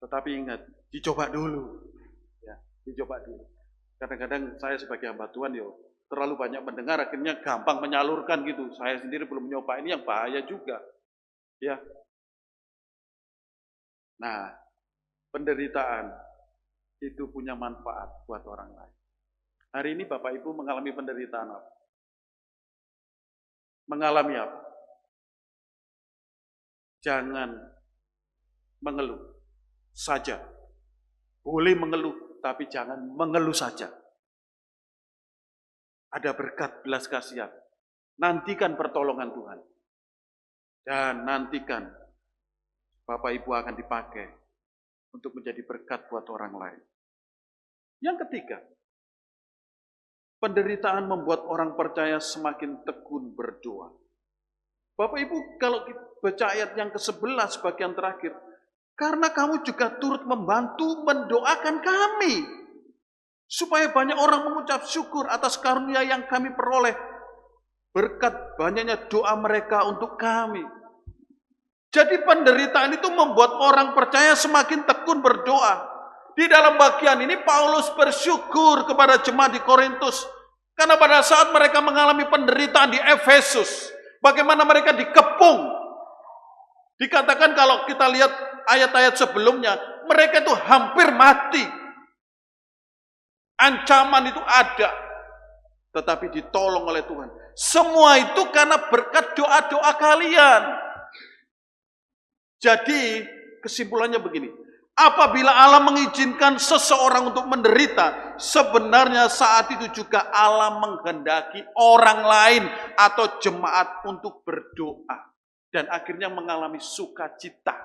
Tetapi ingat, dicoba dulu. Ya, dicoba dulu. Kadang-kadang saya sebagai hamba Tuhan terlalu banyak mendengar, akhirnya gampang menyalurkan gitu. Saya sendiri belum nyoba, ini yang bahaya juga. Ya. Nah, penderitaan itu punya manfaat buat orang lain. Hari ini Bapak Ibu mengalami penderitaan apa? Mengalami apa? Jangan mengeluh saja. Boleh mengeluh, tapi jangan mengeluh saja. Ada berkat belas kasihan. Nantikan pertolongan Tuhan. Dan nantikan Bapak Ibu akan dipakai untuk menjadi berkat buat orang lain. Yang ketiga, penderitaan membuat orang percaya semakin tekun berdoa. Bapak Ibu, kalau kita baca ayat yang ke-11 bagian terakhir, karena kamu juga turut membantu mendoakan kami, supaya banyak orang mengucap syukur atas karunia yang kami peroleh, berkat banyaknya doa mereka untuk kami. Jadi penderitaan itu membuat orang percaya semakin tekun berdoa. Di dalam bagian ini Paulus bersyukur kepada jemaat di Korintus, karena pada saat mereka mengalami penderitaan di Efesus, bagaimana mereka dikepung. Dikatakan kalau kita lihat ayat-ayat sebelumnya, mereka itu hampir mati. Ancaman itu ada, tetapi ditolong oleh Tuhan. Semua itu karena berkat doa-doa kalian. Jadi kesimpulannya begini, apabila Allah mengizinkan seseorang untuk menderita, sebenarnya saat itu juga Allah menghendaki orang lain atau jemaat untuk berdoa. Dan akhirnya mengalami sukacita.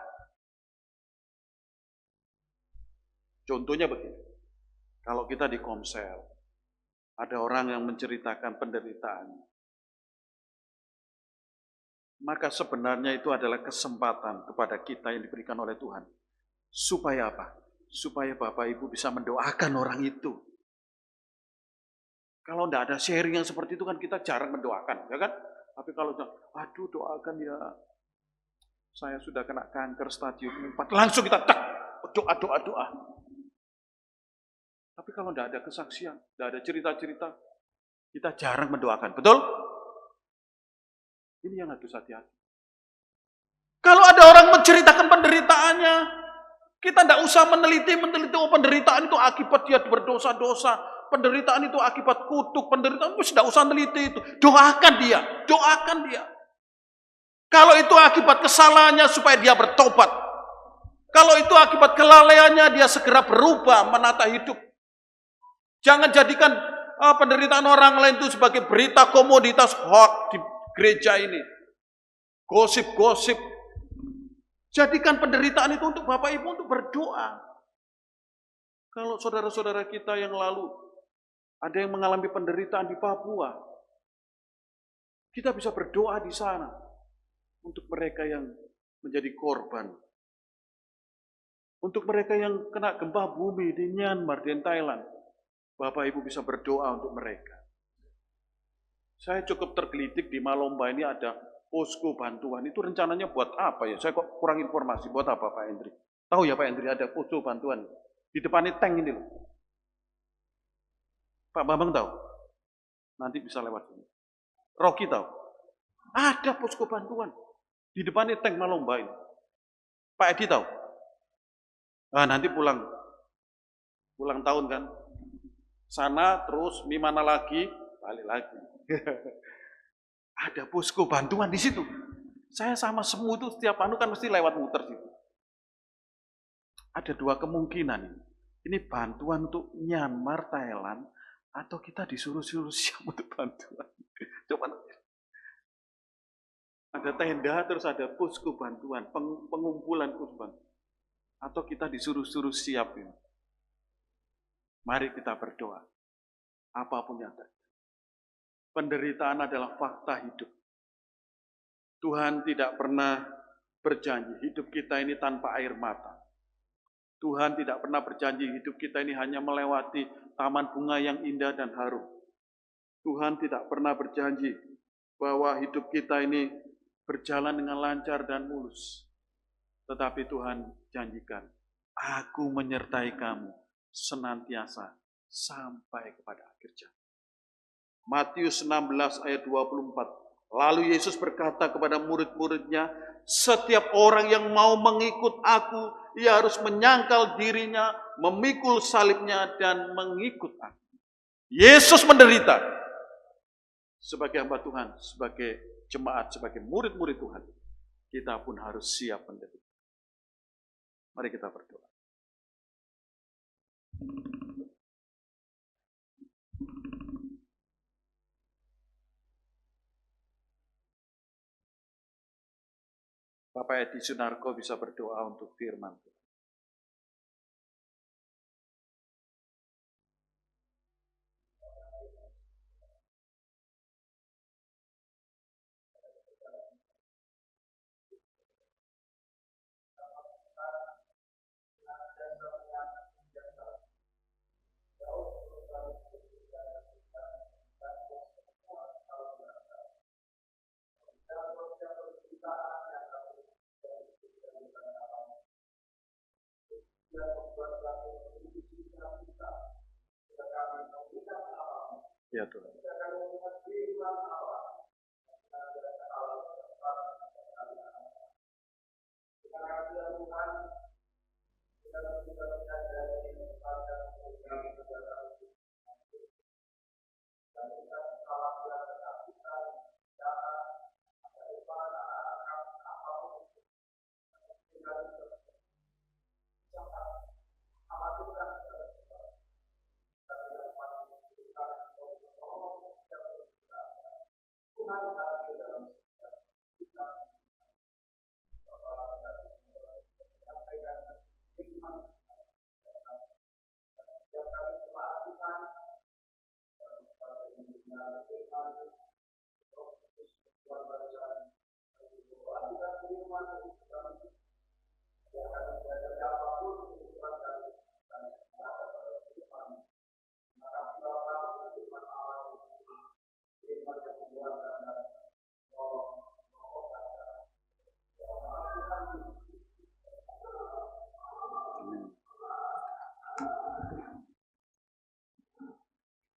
Contohnya begini, kalau kita di Komsel, ada orang yang menceritakan penderitaannya. Maka sebenarnya itu adalah kesempatan kepada kita yang diberikan oleh Tuhan. Supaya apa? Supaya Bapak Ibu bisa mendoakan orang itu. Kalau tidak ada sharing yang seperti itu kan kita jarang mendoakan, ya kan? Tapi kalau doakan ya, saya sudah kena kanker stadium 4, langsung kita doa. Tapi kalau tidak ada kesaksian, tidak ada cerita-cerita, kita jarang mendoakan, betul? Ini yang harus hati-hati. Kalau ada orang menceritakan penderitaannya, kita tidak usah meneliti, penderitaan itu akibat dia berdosa-dosa, penderitaan itu akibat kutuk, penderitaan itu tidak usah meneliti itu. Doakan dia. Kalau itu akibat kesalahannya supaya dia bertobat. Kalau itu akibat kelalaiannya, dia segera berubah, menata hidup. Jangan jadikan penderitaan orang lain itu sebagai berita komoditas hoax di gereja ini. Gosip-gosip. Jadikan penderitaan itu untuk Bapak Ibu untuk berdoa. Kalau saudara-saudara kita yang lalu ada yang mengalami penderitaan di Papua, kita bisa berdoa di sana untuk mereka yang menjadi korban. Untuk mereka yang kena gempa bumi di Myanmar dan Thailand. Bapak Ibu bisa berdoa untuk mereka. Saya cukup tergelitik di Malomba ini ada posko bantuan. Itu rencananya buat apa ya? Saya kok kurang informasi. Buat apa Pak Hendri? Tahu ya Pak Hendri ada posko bantuan. Di depannya tank ini loh. Pak Bambang tahu? Nanti bisa lewat sini. Rocky tahu? Ada posko bantuan. Di depannya tank Malomba ini. Pak Edi tahu? Nah, nanti pulang tahun kan. Sana terus Mimana lagi, balik lagi. Ada posko bantuan di situ. Saya sama semua itu setiap anu kan mesti lewat muter situ. Ada dua kemungkinan ini. Ini bantuan untuk Myanmar, Thailand, atau kita disuruh-suruh siap untuk bantuan. Coba ada tenda, terus ada posko bantuan, pengumpulan posko bantuan. Atau kita disuruh-suruh siap ini. Mari kita berdoa. Apapun yang terjadi. Penderitaan adalah fakta hidup. Tuhan tidak pernah berjanji hidup kita ini tanpa air mata. Tuhan tidak pernah berjanji hidup kita ini hanya melewati taman bunga yang indah dan harum. Tuhan tidak pernah berjanji bahwa hidup kita ini berjalan dengan lancar dan mulus. Tetapi Tuhan janjikan, aku menyertai kamu senantiasa sampai kepada akhir zaman. Matius 16 ayat 24. Lalu Yesus berkata kepada murid-muridnya, setiap orang yang mau mengikut aku, ia harus menyangkal dirinya, memikul salibnya, dan mengikut aku. Yesus menderita sebagai hamba Tuhan, sebagai jemaat, sebagai murid-murid Tuhan. Kita pun harus siap menderita. Mari kita berdoa. Bapak Edi Sunarko bisa berdoa untuk firman Tuhan. Ya Tuhan.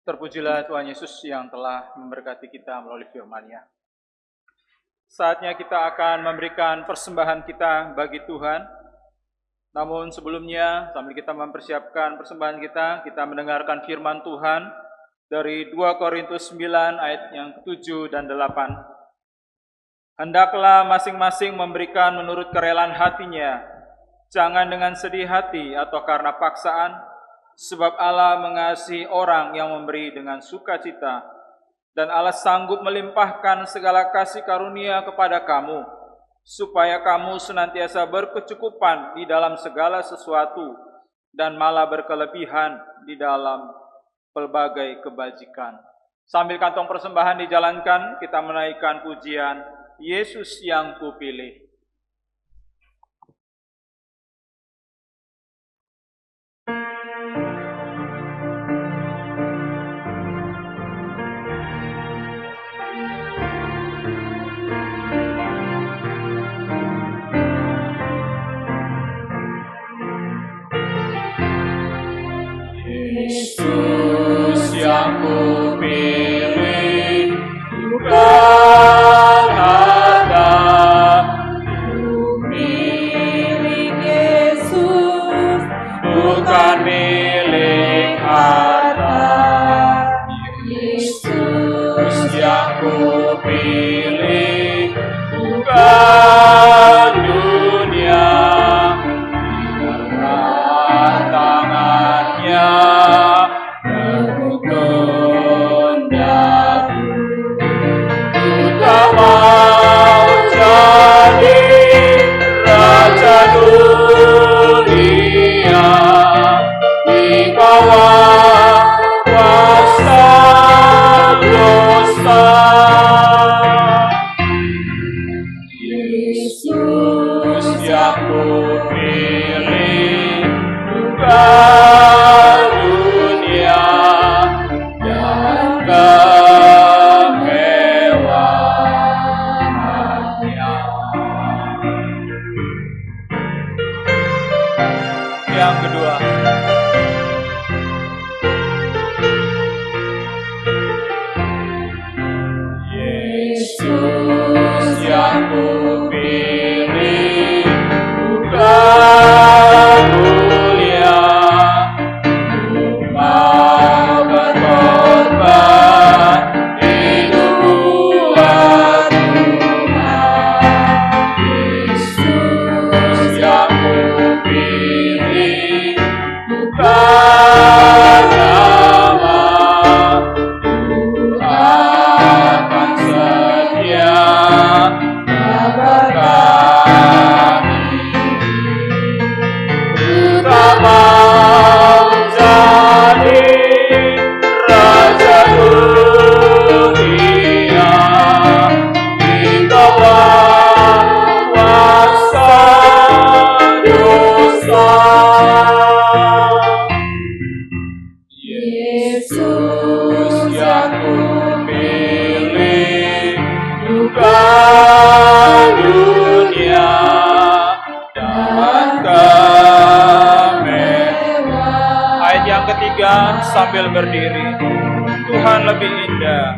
Terpujilah Tuhan Yesus yang telah memberkati kita melalui firman-Nya. Saatnya kita akan memberikan persembahan kita bagi Tuhan. Namun sebelumnya, sambil kita mempersiapkan persembahan kita mendengarkan firman Tuhan dari 2 Korintus 9 ayat yang ke-7 dan 8. Hendaklah masing-masing memberikan menurut kerelaan hatinya, jangan dengan sedih hati atau karena paksaan, sebab Allah mengasihi orang yang memberi dengan sukacita, dan Allah sanggup melimpahkan segala kasih karunia kepada kamu, supaya kamu senantiasa berkecukupan di dalam segala sesuatu, dan malah berkelebihan di dalam pelbagai kebajikan. Sambil kantong persembahan dijalankan, kita menaikkan pujian Yesus yang kupilih. harta. Yesus yang kupilih, bukan dunia. Biarlah tangannya berukun daku. Ku tak mau jadi raja dunia, di bawah kuasa dosa. Yesus yang kupilih, bukan dunia dan kemewahannya. Yang kedua, Yesus yang kupilih, bukan mulia, mau berkorban hidup buat Tuhan. Yesus yang kupilih, bukan nama, akan setia berkati. Ku tak mau jadi raja dunia, di bawah kuasa dosa. Yesus yang kupilih, bukan dunia dan kemewahan. ayat yang ketiga sambil berdiri. Tuhan lebih indah.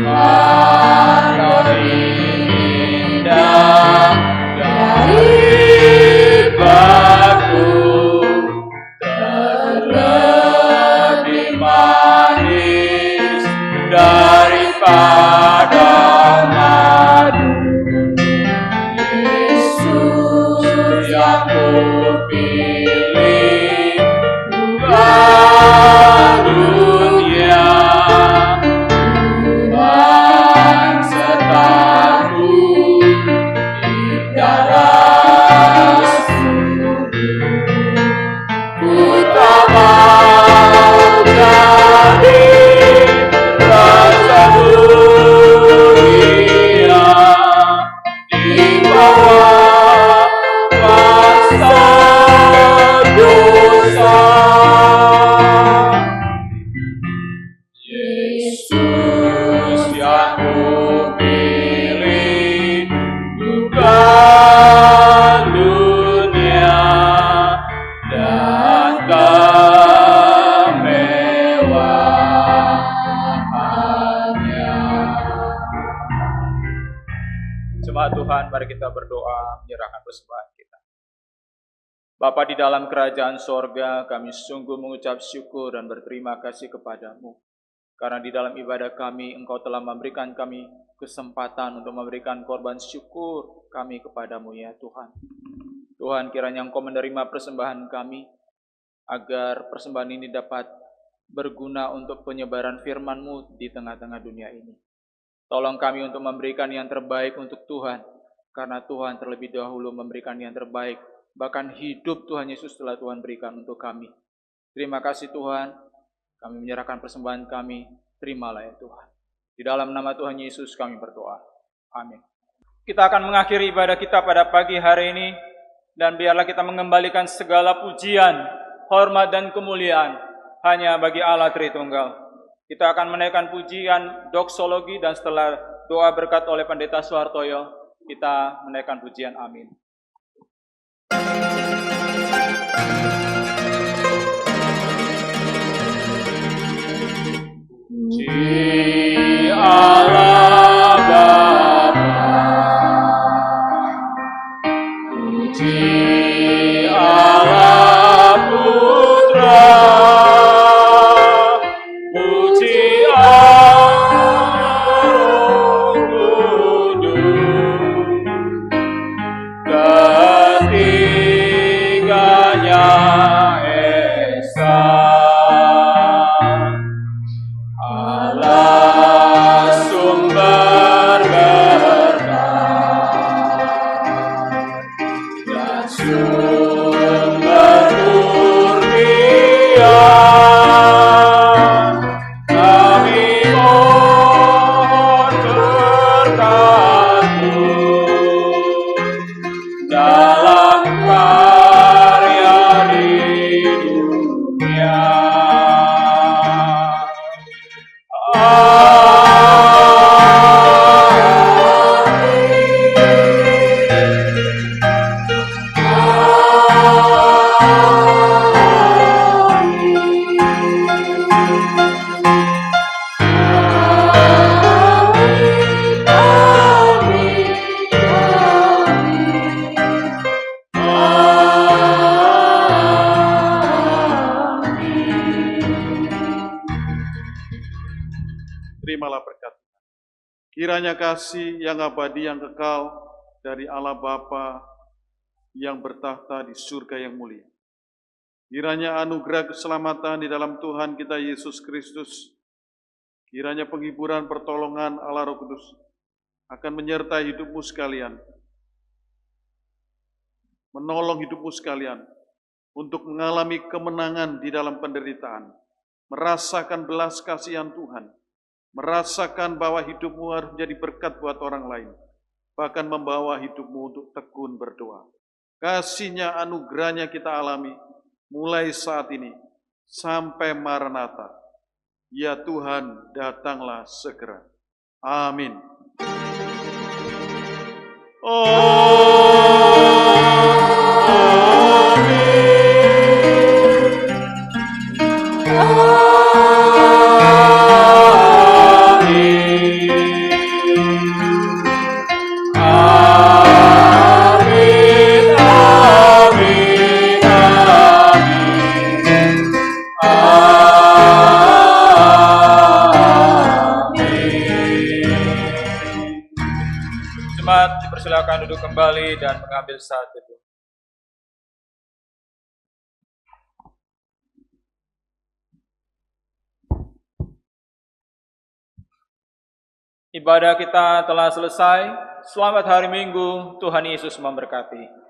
Tuhan lebih indah dari batu, terlebih manis daripada madu. Yesus yang kupilih, bukan dunia, Tuhan sertaku di dalam ku tak mau jadi raja dunia, di bawah kuasa dosa. Yesus yang kupilih, bukan dunia dan kemewahannya. Jemaat Tuhan, mari kita berdoa menyerahkan persembahan kita. Bapa di dalam kerajaan sorga, kami sungguh mengucap syukur dan berterima kasih kepadamu. Karena di dalam ibadah kami, Engkau telah memberikan kami kesempatan untuk memberikan korban syukur kami kepadamu ya Tuhan. Tuhan, kiranya Engkau menerima persembahan kami, agar persembahan ini dapat berguna untuk penyebaran firman-Mu di tengah-tengah dunia ini. Tolong kami untuk memberikan yang terbaik untuk Tuhan, karena Tuhan terlebih dahulu memberikan yang terbaik, bahkan hidup Tuhan Yesus telah Tuhan berikan untuk kami. Terima kasih Tuhan, kami menyerahkan persembahan kami, terimalah ya Tuhan. Di dalam nama Tuhan Yesus kami berdoa. Amin. Kita akan mengakhiri ibadah kita pada pagi hari ini, dan biarlah kita mengembalikan segala pujian, hormat dan kemuliaan hanya bagi Allah Tritunggal. Kita akan menaikkan pujian doksologi, dan setelah doa berkat oleh Pendeta Suhartoyo, kita menaikkan pujian amin. Puji Allah Terimalah berkat. Kiranya kasih yang abadi yang kekal dari Allah Bapa yang bertahta di surga yang mulia. Kiranya anugerah keselamatan di dalam Tuhan kita Yesus Kristus. Kiranya penghiburan pertolongan Allah Roh Kudus akan menyertai hidupmu sekalian. Menolong hidupmu sekalian untuk mengalami kemenangan di dalam penderitaan. Merasakan belas kasihan Tuhan. Merasakan bahwa hidupmu harus menjadi berkat buat orang lain. Bahkan membawa hidupmu untuk tekun berdoa. Kasih-Nya, anugerah-Nya kita alami mulai saat ini sampai Maranatha. Ya Tuhan, datanglah segera. Amin. Jemaat dipersilakan duduk kembali dan mengambil saat teduh. Ibadah kita telah selesai. Selamat hari Minggu. Tuhan Yesus memberkati.